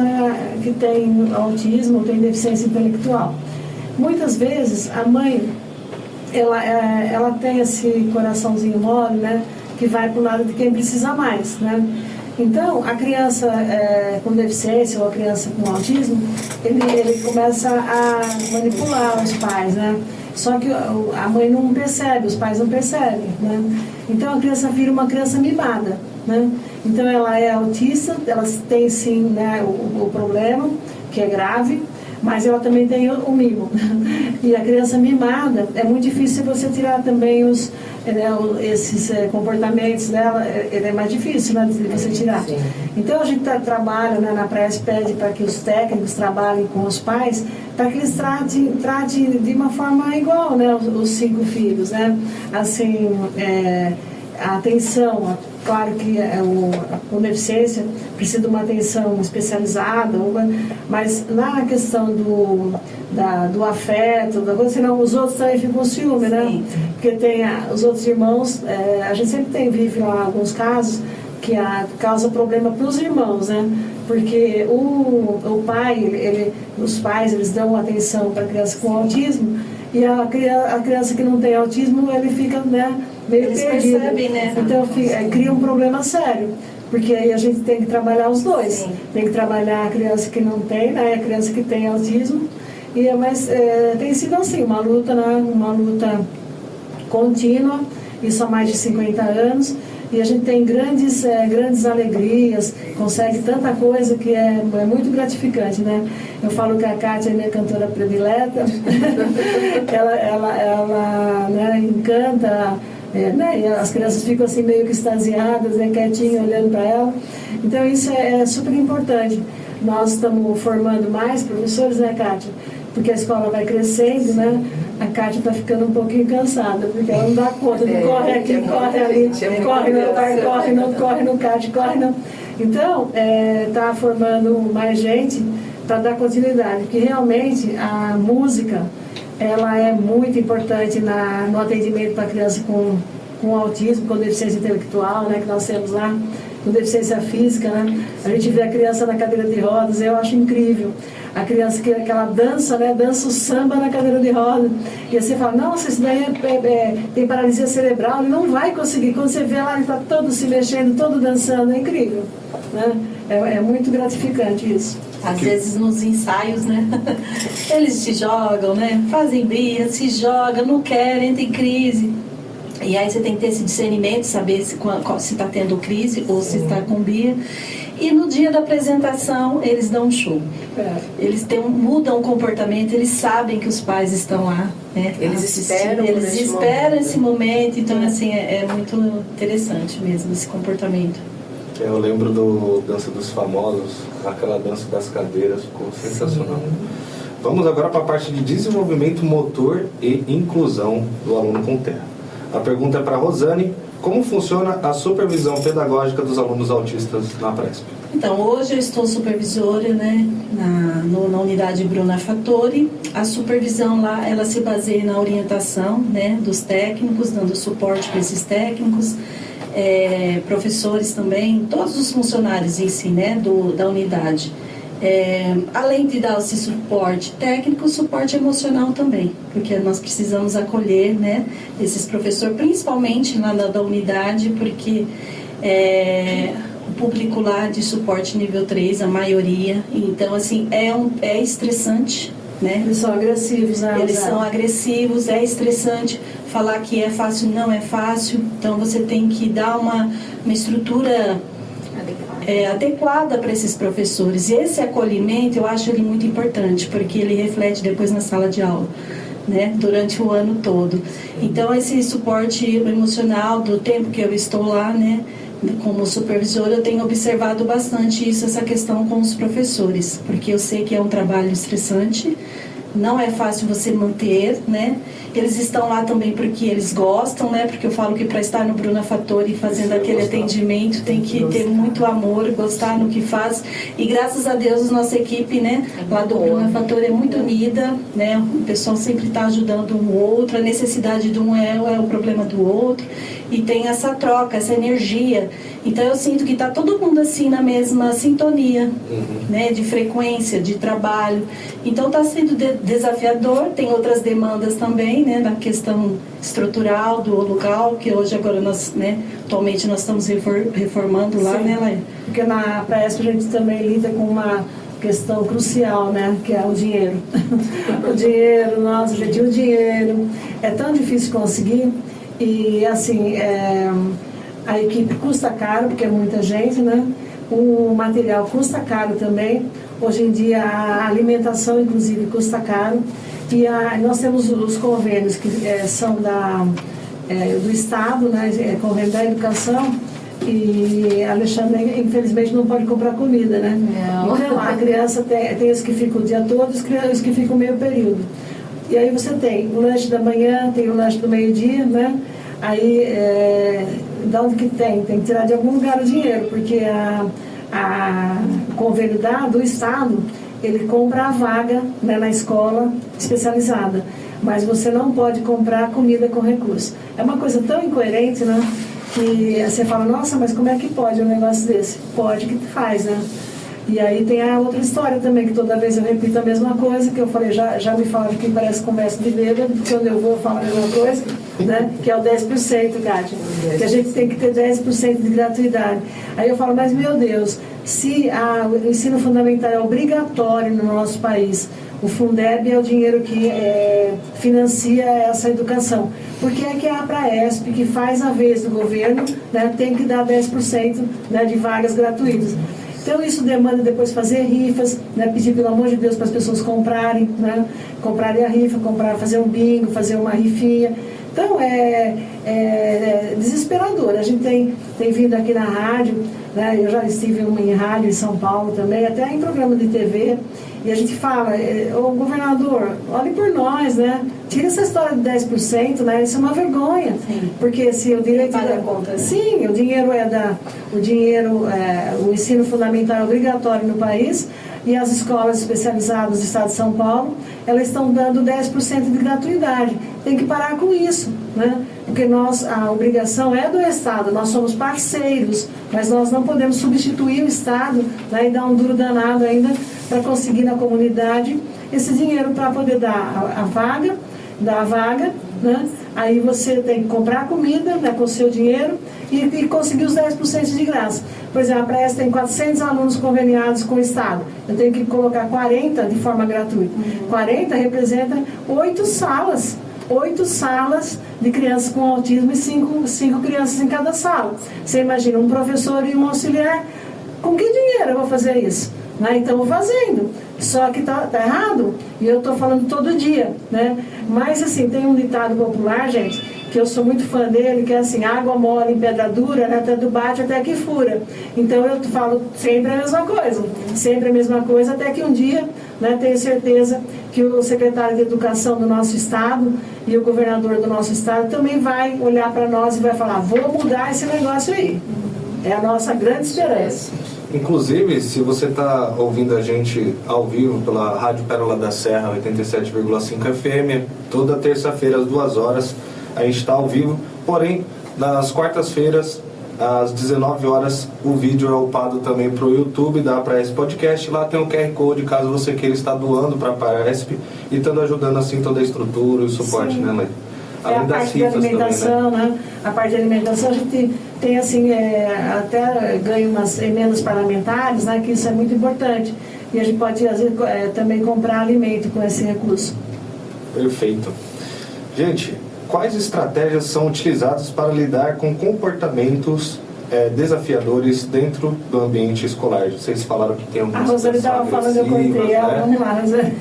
que tem autismo ou tem deficiência intelectual. Muitas vezes a mãe, ela tem esse coraçãozinho mole, né, que vai para o lado de quem precisa mais, né? Então, a criança com deficiência ou a criança com autismo, ele começa a manipular os pais, né? Só que a mãe não percebe, os pais não percebem, né? Então, a criança vira uma criança mimada, né? Então, ela é autista, ela tem sim, né, o problema, que é grave, mas ela também tem o mimo. E a criança mimada, é muito difícil você tirar também esses comportamentos dela, é mais difícil, né, de você tirar. Sim. Então a gente trabalha, né, na Presp, pede para que os técnicos trabalhem com os pais, para que eles tratem de uma forma igual, né, os 5 filhos, né, assim, a atenção, claro que com deficiência precisa de uma atenção especializada, mas na questão do afeto, da coisa, senão os outros também ficam com ciúme, né? Porque tem os outros irmãos, a gente sempre vive lá alguns casos que causa problema para os irmãos, né? Porque o pai, os pais, eles dão atenção para a criança com autismo, e a criança que não tem autismo, ele fica, né, meio Eles perdido. percebem, né? Então cria um problema sério, porque aí a gente tem que trabalhar os dois. Sim. Tem que trabalhar a criança que não tem, né, a criança que tem autismo. Mas tem sido assim, uma luta, né, uma luta contínua, isso há mais de 50 anos. E a gente tem grandes alegrias, consegue tanta coisa que é muito gratificante, né? Eu falo que a Kátia é minha cantora predileta, ela né, encanta, né, e as crianças ficam assim meio que extasiadas, né, quietinho olhando para ela. Então isso é super importante. Nós estamos formando mais professores, né, Kátia? Porque a escola vai crescendo, né? A Kátia está ficando um pouquinho cansada, porque ela não dá conta, não corre aqui, corre ali, corre no pai, corre no Kátia, corre não. Então, está formando mais gente para dar continuidade, porque realmente a música, ela é muito importante no atendimento para criança com autismo, com deficiência intelectual, né, que nós temos lá, com deficiência física, né? A gente vê a criança na cadeira de rodas, eu acho incrível. A criança que ela dança, né? Dança o samba na cadeira de rodas. E você fala, nossa, isso daí tem paralisia cerebral, ele não vai conseguir. Quando você vê lá, ele está todo se mexendo, todo dançando, é incrível, né? É muito gratificante isso. Às vezes nos ensaios, né? Eles se jogam, né? Fazem birra, se jogam, não querem, tem crise. E aí você tem que ter esse discernimento, saber se está tendo crise ou se está com BIA. E no dia da apresentação, eles dão um show. Eles mudam o comportamento, eles sabem que os pais estão lá, né? Eles esperam esse momento. Então, assim, é muito interessante mesmo esse comportamento. Eu lembro do Dança dos Famosos, aquela dança das cadeiras, ficou sensacional. Vamos agora para a parte de desenvolvimento motor e inclusão do aluno com TEA. A pergunta é para a Rosane: como funciona a supervisão pedagógica dos alunos autistas na Presp? Então, hoje eu estou supervisora, né, na unidade Bruna Fattori. A supervisão lá, ela se baseia na orientação, né, dos técnicos, dando suporte para esses técnicos, professores também, todos os funcionários em si, né, da unidade. Além de dar esse suporte técnico, suporte emocional também, porque nós precisamos acolher, né, esses professores, principalmente lá da unidade, porque o público lá de suporte nível 3, a maioria, então assim, é estressante, né? Eles são agressivos, né? Eles são agressivos, é estressante. Falar que é fácil não é fácil, então você tem que dar uma estrutura adequada para esses professores. E esse acolhimento eu acho ele muito importante, porque ele reflete depois na sala de aula, né, durante o ano todo. Então esse suporte emocional do tempo que eu estou lá, né, como supervisora, eu tenho observado bastante essa questão com os professores, porque eu sei que é um trabalho estressante, não é fácil você manter, né? Eles estão lá também porque eles gostam, né? Porque eu falo que para estar no Bruna Fattori fazendo aquele atendimento tem que ter muito amor, gostar no que faz. E graças a Deus a nossa equipe, né, lá do Bruna Fattori é muito unida, né? O pessoal sempre está ajudando um outro, a necessidade de um é o problema do outro, e tem essa troca, essa energia. Então eu sinto que está todo mundo assim na mesma sintonia, né, de frequência, de trabalho. Então está sendo desafiador, tem outras demandas também, né, na questão estrutural do local, que hoje agora nós, né, atualmente nós estamos reformando lá, Sim, né, Laia? Porque na Presp a gente também lida com uma questão crucial, né, que é o dinheiro. O dinheiro, nossa, gente, o dinheiro é tão difícil conseguir e assim, a equipe custa caro, porque é muita gente, né? O material custa caro também. Hoje em dia a alimentação, inclusive, custa caro. E nós temos os convênios que são do Estado, né? Convênio da Educação. E Alexandre, infelizmente, não pode comprar comida, né? Não. Então, a criança tem os que ficam o dia todo e os que ficam meio período. E aí você tem o lanche da manhã, tem o lanche do meio-dia, né? Aí, de onde que tem? Tem que tirar de algum lugar o dinheiro, porque o convênio do Estado, ele compra a vaga, né, na escola especializada, mas você não pode comprar comida com recurso. É uma coisa tão incoerente, né? Que você fala, nossa, mas como é que pode um negócio desse? Pode que faz, né? E aí tem a outra história também, que toda vez eu repito a mesma coisa, que eu falei, já me falaram que parece conversa de bêbado, quando eu vou falar a mesma coisa, né? Que é o 10%, Kátia, que a gente tem que ter 10% de gratuidade. Aí eu falo, mas meu Deus, se o ensino fundamental é obrigatório no nosso país, o Fundeb é o dinheiro que financia essa educação. Por que é que a Praesp, que faz a vez do governo, né, tem que dar 10%, né, de vagas gratuitas? Então isso demanda depois fazer rifas, né, pedir pelo amor de Deus para as pessoas comprarem, né, comprarem a rifa, fazer um bingo, fazer uma rifinha. Então é desesperador. A gente tem vindo aqui na rádio, né, eu já estive em rádio em São Paulo também, até em programa de TV, e a gente fala, ô governador, olhe por nós, né? Tira essa história de 10%, né? Isso é uma vergonha. Sim. Porque se o direito paga a conta. Sim, o dinheiro o ensino fundamental é obrigatório no país, e as escolas especializadas do Estado de São Paulo, elas estão dando 10% de gratuidade. Tem que parar com isso, né? Porque a obrigação é do Estado, nós somos parceiros, mas nós não podemos substituir o Estado, né, e dar um duro danado ainda para conseguir na comunidade esse dinheiro para poder dar a vaga, né? Aí você tem que comprar comida, né, com o seu dinheiro e conseguir os 10% de graça. Por exemplo, a Presp tem 400 alunos conveniados com o Estado. Eu tenho que colocar 40 de forma gratuita. 40 representa 8 salas. 8 salas de crianças com autismo e 5 crianças em cada sala. Você imagina, um professor e um auxiliar, com que dinheiro eu vou fazer isso? Né? Então, eu vou fazendo. Só que tá errado, e eu estou falando todo dia, né? Mas, assim, tem um ditado popular, gente, que eu sou muito fã dele, que é assim, água mole em pedra dura, né? Tanto bate até que fura. Então, eu falo sempre a mesma coisa, sempre a mesma coisa, até que um dia, né, tenho certeza que o secretário de Educação do nosso estado e o governador do nosso estado também vai olhar para nós e vai falar, vou mudar esse negócio aí. É a nossa grande esperança. Inclusive, se você está ouvindo a gente ao vivo pela Rádio Pérola da Serra 87,5 FM, toda terça-feira às 2 horas a gente está ao vivo, porém nas quartas-feiras às 19 horas o vídeo é upado também para o YouTube da Praesp Podcast. Lá tem o QR Code caso você queira estar doando para a Praesp e estando ajudando assim toda a estrutura e o suporte, né, Lê? É a parte da alimentação, também, né? A parte da alimentação a gente tem assim, até ganha umas emendas parlamentares, né? Que isso é muito importante. E a gente pode às vezes, também comprar alimento com esse recurso. Perfeito. Gente, quais estratégias são utilizadas para lidar com comportamentos desafiadores dentro do ambiente escolar? Vocês falaram que tem algumas... A Rosane estava falando, eu cortei ela, vamos lá, Rosane.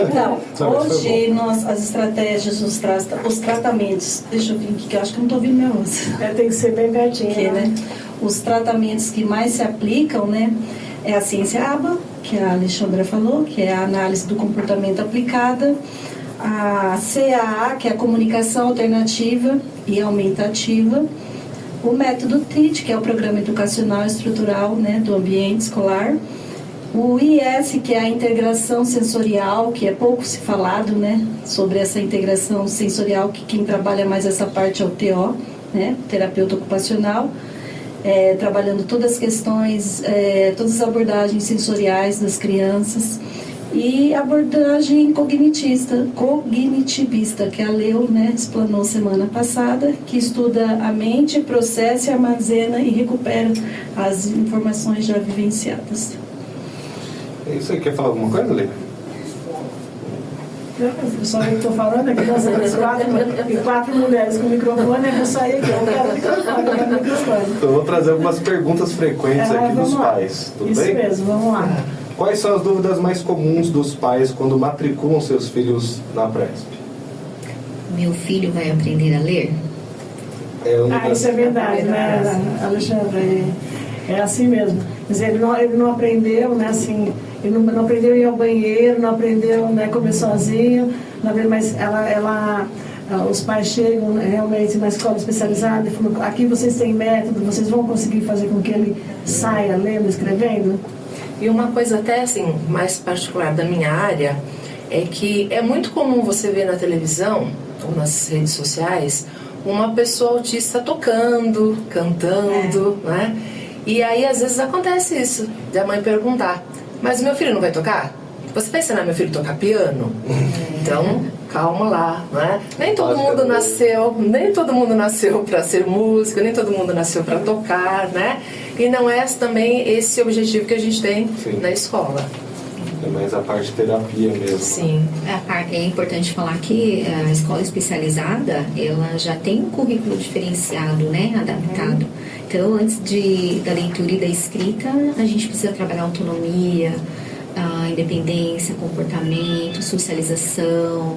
Então, hoje as estratégias, os tratamentos, deixa eu vir aqui, que eu acho que eu não estou ouvindo minha voz. Tem que ser bem pertinho, porque, né? Os tratamentos que mais se aplicam, né, é a ciência ABA, que a Alexandra falou, que é a análise do comportamento aplicada, a CAA, que é a comunicação alternativa e aumentativa, o método TRIT, que é o Programa Educacional Estrutural, né, do Ambiente Escolar, o IS, que é a integração sensorial, que é pouco se falado, né, sobre essa integração sensorial, que quem trabalha mais essa parte é o TO, né, terapeuta ocupacional, trabalhando todas as questões, todas as abordagens sensoriais das crianças, e abordagem cognitivista, que a Leo, né, explanou semana passada, que estuda a mente, processa, armazena e recupera as informações já vivenciadas. É isso aí, quer falar alguma coisa, Lê? Eu só estou falando aqui, nós temos 4 mulheres com microfone, eu vou sair aqui, eu quero microfone. Então, eu vou trazer algumas perguntas frequentes aqui dos pais, tudo isso bem? Isso mesmo, vamos lá. Quais são as dúvidas mais comuns dos pais quando matriculam seus filhos na Presp? Meu filho vai aprender a ler? Isso é verdade, né, Alexandre? É assim mesmo. Quer dizer, ele não aprendeu, né, assim, ele não aprendeu a ir ao banheiro, não aprendeu, né, comer sozinho, mas os pais chegam, né, realmente na escola especializada e falam, aqui vocês têm método, vocês vão conseguir fazer com que ele saia lendo, escrevendo? E uma coisa até assim, mais particular da minha área, é que é muito comum você ver na televisão ou nas redes sociais uma pessoa autista tocando, cantando, né? E aí às vezes acontece isso, de a mãe perguntar, mas meu filho não vai tocar? Você vai ensinar meu filho a tocar piano? Então, calma lá, né? Nem todo mundo nasceu para ser músico, nem todo mundo nasceu para tocar, né? E não é também esse objetivo que a gente tem na escola. É mais a parte de terapia mesmo. Sim. É importante falar que a escola especializada, ela já tem um currículo diferenciado, né? Adaptado. Então, antes da leitura e da escrita, a gente precisa trabalhar autonomia, a independência, comportamento, socialização,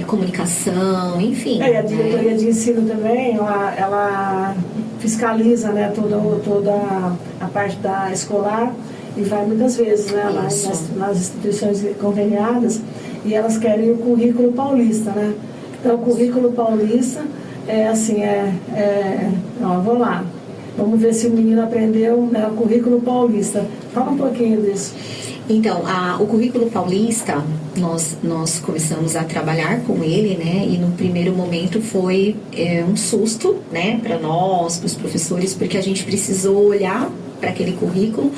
comunicação, enfim. E a diretoria de ensino também, ela fiscaliza, né, toda a parte da escolar e vai muitas vezes, né, lá nas instituições conveniadas, e elas querem o currículo paulista, né? Então, o currículo paulista é assim, vou lá, vamos ver se o menino aprendeu, né, o currículo paulista. Fala um pouquinho disso. Então, o currículo paulista, nós começamos a trabalhar com ele, né? E no primeiro momento foi um susto, né? Para nós, para os professores, porque a gente precisou olhar para aquele currículo,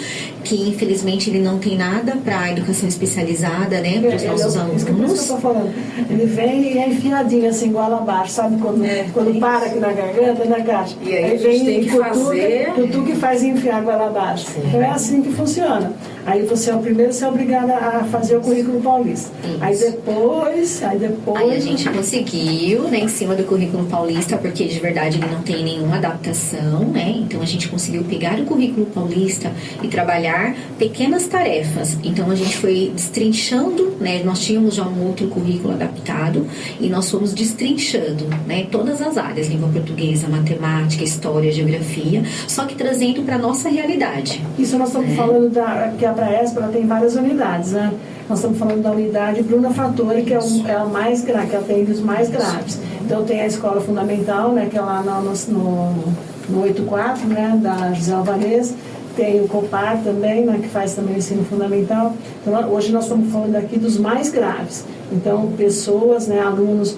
que infelizmente ele não tem nada para a educação especializada, né? Para os nossos alunos. Isso que eu estou falando. Ele vem e é enfiadinho assim, igual abaixo, sabe? Quando para aqui na garganta, na caixa. E aí a gente tem que fazer... Tutu que faz enfiar igual abaixo. Então é assim que funciona. Aí você é o primeiro a ser obrigado a fazer o currículo paulista. Aí depois... Aí a gente conseguiu, né, em cima do currículo paulista, porque de verdade ele não tem nenhuma adaptação, né? Então a gente conseguiu pegar o currículo paulista e trabalhar pequenas tarefas. Então a gente foi destrinchando, né? Nós tínhamos já um outro currículo adaptado e nós fomos destrinchando, né, todas as áreas, língua portuguesa, matemática, história, geografia, só que trazendo para nossa realidade. Isso nós estamos falando que a Praesp ela tem várias unidades, né? Nós estamos falando da unidade Bruna Fattori, que é a mais grave, que atende os mais graves. Então tem a escola fundamental, né, que é lá no 84, né, da Gisela Vanessa. Tem o COPAR também, né, que faz também o ensino fundamental. Então, hoje nós estamos falando aqui dos mais graves. Então, pessoas, né, alunos,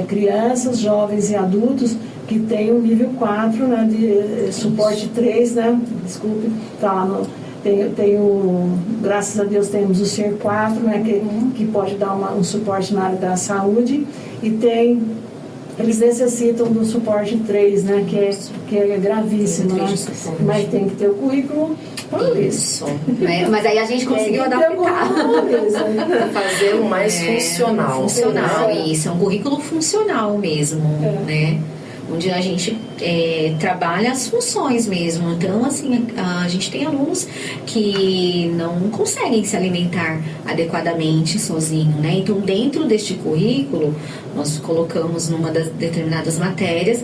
crianças, jovens e adultos que têm o nível 4, né, de suporte 3, né, desculpe, tá lá no... graças a Deus temos o CER 4, né, que pode dar um suporte na área da saúde, e eles necessitam do suporte 3, né, que é gravíssimo, né? Mas tem que ter o currículo paulista. Isso. Mas aí a gente conseguiu adaptar. Fazer o mais funcional. Funcional, isso. É um currículo funcional mesmo, né? Onde a gente trabalha as funções mesmo. Então, assim, a gente tem alunos que não conseguem se alimentar adequadamente sozinho, né? Então, dentro deste currículo, nós colocamos numa das determinadas matérias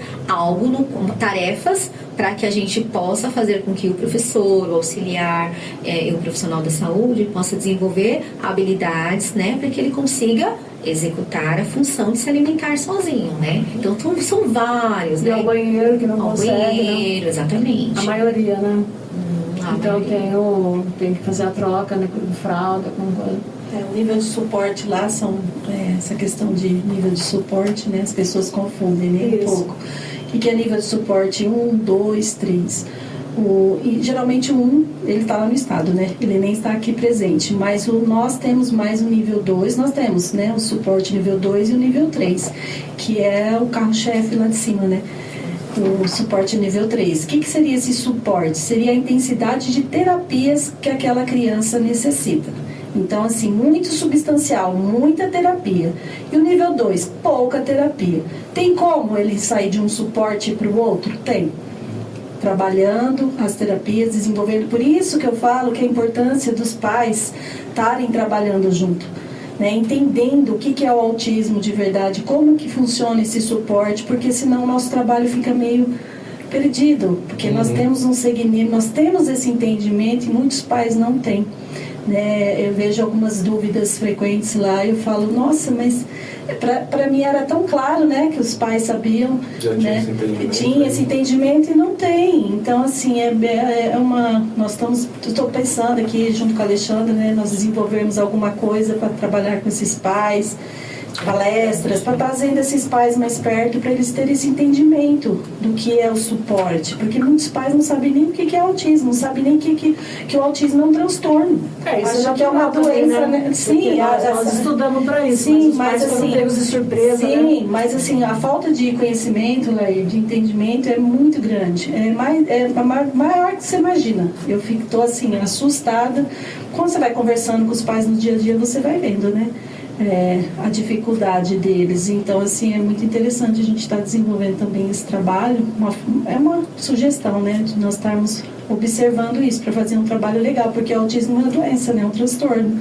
tarefas para que a gente possa fazer com que o professor, o auxiliar e o profissional da saúde possa desenvolver habilidades, né? Para que ele consiga executar a função de se alimentar sozinho, né? Então são vários, e né? ao banheiro que não consegue, banheiro, exatamente. A maioria, né? Então maioria. Tem que fazer a troca, né? Com fralda, com... O nível de suporte lá essa questão de nível de suporte, né? As pessoas confundem, né? Um pouco. O que é nível de suporte? 1, 2, 3. E geralmente o 1, ele está lá no estado, né? Ele nem está aqui presente. Mas nós temos mais o nível 2, nós temos, né? O suporte nível 2 e o nível 3, que é o carro-chefe lá de cima, né? O suporte nível 3. O que seria esse suporte? Seria a intensidade de terapias que aquela criança necessita. Então, assim, muito substancial, muita terapia. E o nível 2, pouca terapia. Tem como ele sair de um suporte para o outro? Tem. Trabalhando as terapias, desenvolvendo. Por isso que eu falo que a importância dos pais estarem trabalhando junto, né? Entendendo o que é o autismo de verdade, como que funciona esse suporte, porque senão o nosso trabalho fica meio perdido, porque nós temos um segmento, nós temos esse entendimento e muitos pais não têm. Né? Eu vejo algumas dúvidas frequentes lá e eu falo, nossa, mas para mim era tão claro, né, que os pais sabiam, né, tinha esse entendimento e não tem. Então, assim, estou pensando aqui junto com a Alexandra, né, nós desenvolvemos alguma coisa para trabalhar com esses pais, palestras, para trazendo esses pais mais perto, para eles terem esse entendimento do que é o suporte, porque muitos pais não sabem nem o que é autismo, não sabem nem que o autismo é um transtorno. Isso acho que é uma doença, né? Sim, nós estudamos para isso, sim, mas assim, pegos de surpresa, sim, né? mas assim, a falta de conhecimento, de entendimento é muito grande, é maior que você imagina. Eu estou assim, assustada. Quando você vai conversando com os pais no dia a dia, você vai vendo, né? A dificuldade deles. Então, assim, é muito interessante a gente estar desenvolvendo também esse trabalho. É uma sugestão, né, de nós estarmos observando isso para fazer um trabalho legal, porque o autismo é uma doença, né, é um transtorno,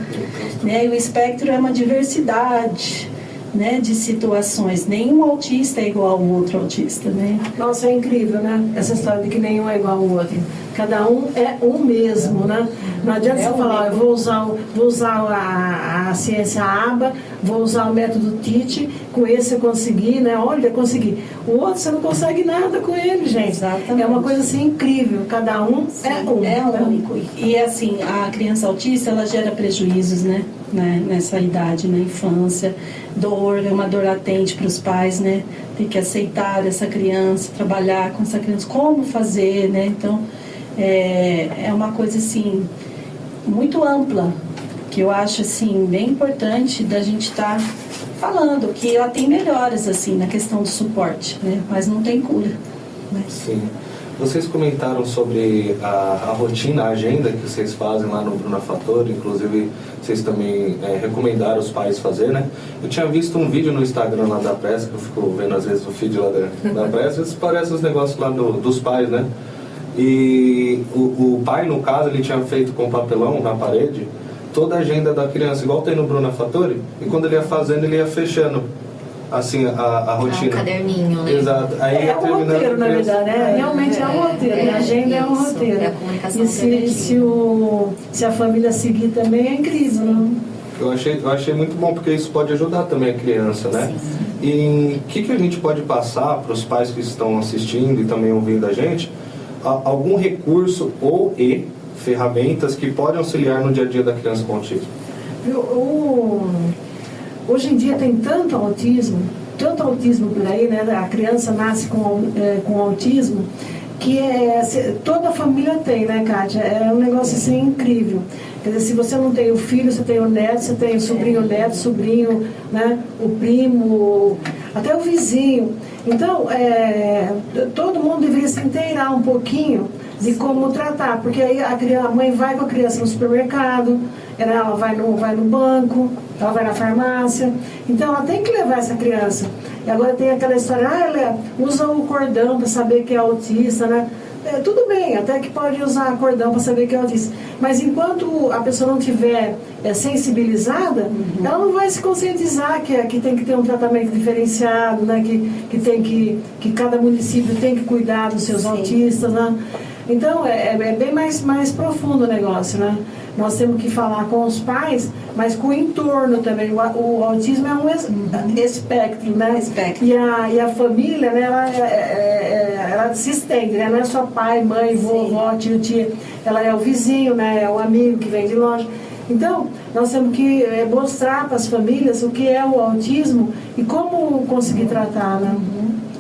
né, e o espectro é uma diversidade, né, de situações. Nenhum autista é igual ao outro autista, né? Nossa, é incrível, né? Essa história de que nenhum é igual ao outro. Cada um é um mesmo, né? Não adianta você falar, eu vou usar a ciência ABA, vou usar o método TIT, com esse eu consegui, né? Olha, consegui. O outro você não consegue nada com ele, gente. Exatamente. É uma coisa assim incrível. Cada um é único. E assim, a criança autista, ela gera prejuízos, né? Nessa idade, na infância. Dor, é uma dor latente para os pais, né? Tem que aceitar essa criança, trabalhar com essa criança, como fazer, né? Então, é uma coisa assim muito ampla, que eu acho assim bem importante da gente estar falando, que ela tem melhoras assim na questão do suporte, né? Mas não tem cura, né? Sim. Vocês comentaram sobre a rotina, a agenda que vocês fazem lá no Bruna Fattori, inclusive vocês também recomendaram os pais fazer, né? Eu tinha visto um vídeo no Instagram lá da Pressa, que eu fico vendo às vezes o feed lá da Pressa, isso parece os negócios lá dos pais, né? E o pai, no caso, ele tinha feito com papelão na parede toda a agenda da criança, igual tem no Bruna Fattori, e quando ele ia fazendo, ele ia fechando assim a rotina. É um caderninho, né? Exato. Aí É um roteiro, na verdade, né? Realmente é um roteiro. A agenda é um isso, roteiro. é a comunicação E se a família seguir também é incrível, não? Eu achei muito bom, porque isso pode ajudar também a criança, né? Sim. E o que a gente pode passar para os pais que estão assistindo e também ouvindo a gente? Algum recurso ou ferramentas que podem auxiliar no dia a dia da criança com autismo? Hoje em dia tem tanto autismo por aí, né? A criança nasce com autismo, que toda a família tem, né, Kátia? É um negócio assim incrível. Quer dizer, se você não tem o filho, você tem o neto, você tem o sobrinho, neto, sobrinho, né? O primo, até o vizinho. Então, todo mundo deveria se inteirar um pouquinho de como tratar, porque aí a mãe vai com a criança no supermercado, ela vai no banco, ela vai na farmácia, então ela tem que levar essa criança. E agora tem aquela história, ela usa o cordão para saber que é autista, né? Tudo bem, até que pode usar cordão para saber que é autista, mas enquanto a pessoa não tiver sensibilizada, ela não vai se conscientizar que tem que ter um tratamento diferenciado, né? que cada município tem que cuidar dos seus autistas, né? Então, é bem mais profundo o negócio, né? Nós temos que falar com os pais, mas com o entorno também. O autismo é um espectro, né? E a família, né, ela se estende, né? Não é só pai, mãe, vovó, tio, tia. Ela é o vizinho, né? É o amigo que vem de longe. Então, nós temos que mostrar para as famílias o que é o autismo e como conseguir tratar, né?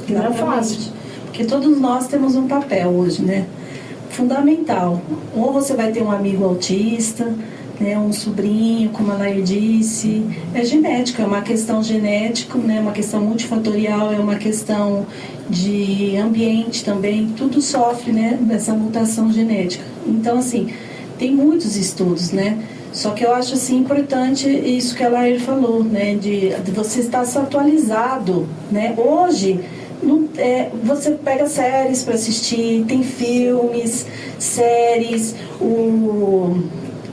Que não é fácil. Porque todos nós temos um papel hoje, né? Fundamental. Ou você vai ter um amigo autista, né, um sobrinho, como a Nair disse. É genética, é uma questão genética, né, uma questão multifatorial, é uma questão de ambiente também. Tudo sofre, né, dessa mutação genética. Então, assim, tem muitos estudos, né? Só que eu acho assim importante isso que a Nair falou, né, de você estar se atualizado, né? Hoje você pega séries para assistir, tem filmes, séries,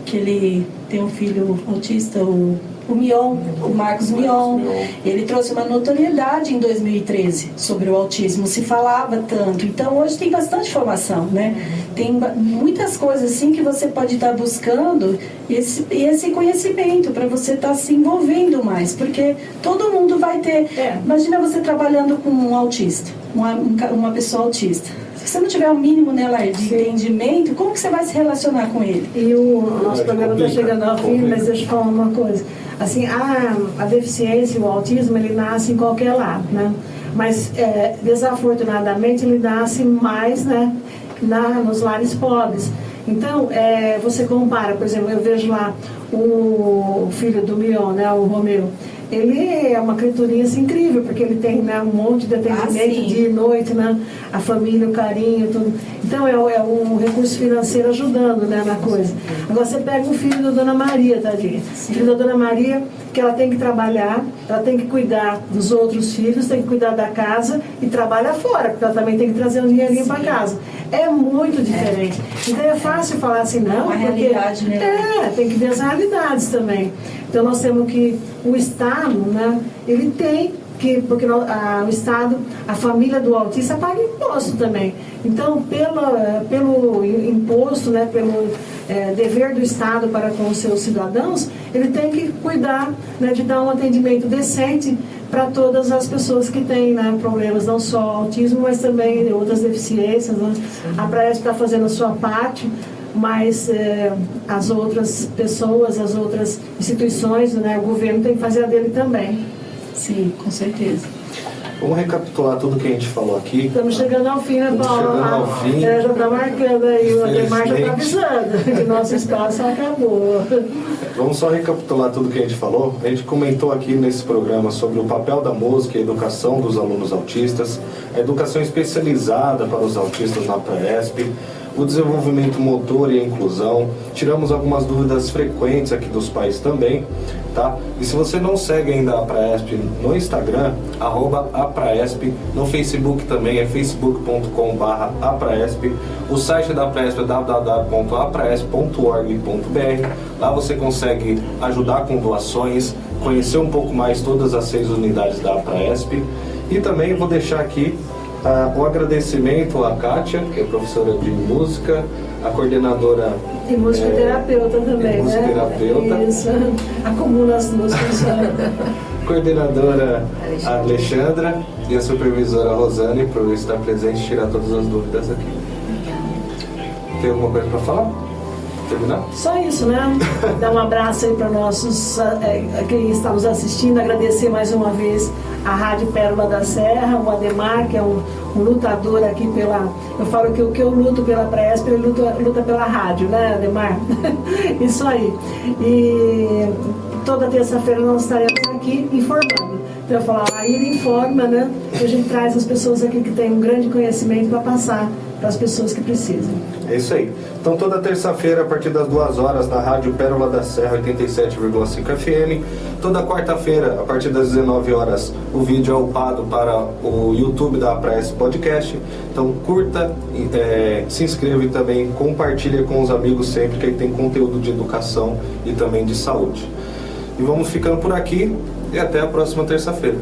que ele tem um filho autista, o Mion, o Marcos Mion, ele trouxe uma notoriedade em 2013 sobre o autismo, se falava tanto, então hoje tem bastante informação, né? Tem muitas coisas assim que você pode estar buscando esse conhecimento para você estar se envolvendo mais, porque todo mundo vai ter, imagina você trabalhando com um autista, uma pessoa autista. Se você não tiver o mínimo nela de entendimento, como que você vai se relacionar com ele? E o nosso programa está chegando ao fim, mas deixa eu falar uma coisa. Assim, a deficiência, o autismo, ele nasce em qualquer lado, né? Mas, desafortunadamente, ele nasce mais, né, nos lares pobres. Então, você compara, por exemplo, eu vejo lá o filho do Mion, né, o Romeu. Ele é uma criaturinha assim, incrível, porque ele tem, né, um monte de atendimento dia e noite, né, a família, o carinho, tudo. Então é um recurso financeiro ajudando, né, na coisa. Agora você pega o filho da Dona Maria, tadinha. O filho da Dona Maria, que ela tem que trabalhar, ela tem que cuidar dos outros filhos, tem que cuidar da casa e trabalha fora, porque ela também tem que trazer um dinheirinho para casa. É muito diferente. Então é fácil falar assim, não, uma porque realidade, né? tem que ver as realidades também. Então nós temos que, o Estado, né, ele tem que, porque o Estado, a família do autista paga imposto também. Então, pelo imposto, né, pelo dever do Estado para com os seus cidadãos, ele tem que cuidar, né, de dar um atendimento decente para todas as pessoas que têm, né, problemas, não só autismo, mas também outras deficiências, né? A Praesp está fazendo a sua parte, mas as outras pessoas, as outras instituições, né, o governo tem que fazer a dele também. Sim, com certeza. Vamos recapitular tudo que a gente falou aqui. Estamos chegando ao fim, né, Paulo? Chegando ao fim. Já está marcando aí, o Ademar já está avisando que nosso espaço acabou. Vamos só recapitular tudo que a gente falou. A gente comentou aqui nesse programa sobre o papel da música e a educação dos alunos autistas, a educação especializada para os autistas na Apraesp, o desenvolvimento motor e a inclusão. Tiramos algumas dúvidas frequentes aqui dos pais também, tá? E se você não segue ainda a Apraesp no Instagram, @Apraesp, no Facebook também é facebook.com/Apraesp, o site da Apraesp é www.apraesp.org.br. Lá você consegue ajudar com doações, conhecer um pouco mais todas as 6 unidades da Apraesp. E também vou deixar aqui o agradecimento à Kátia, que é professora de música, a coordenadora... E musicoterapeuta também, musicoterapeuta. né? Isso, acumula as duas funções. Coordenadora Alexandra e a supervisora Rosane, por estar presente e tirar todas as dúvidas aqui. Tem alguma coisa para falar? Terminar? Só isso, né? Dar um abraço aí para nossos que estão nos assistindo, agradecer mais uma vez a Rádio Pérola da Serra, o Ademar, que é um lutador aqui pela... Eu falo que o que eu luto pela Apraesp, ele luta pela rádio, né, Ademar? Isso aí. E toda terça-feira nós estaremos aqui informando. Então eu falo, a Ira informa, né? Que a gente traz as pessoas aqui que têm um grande conhecimento para passar para as pessoas que precisam. É isso aí. Então toda terça-feira, a partir das 2 horas, na Rádio Pérola da Serra 87,5 FM. Toda quarta-feira, a partir das 19 horas, o vídeo é upado para o YouTube da Apraesp Podcast. Então curta, se inscreva e também compartilhe com os amigos sempre, que aí tem conteúdo de educação e também de saúde. E vamos ficando por aqui e até a próxima terça-feira.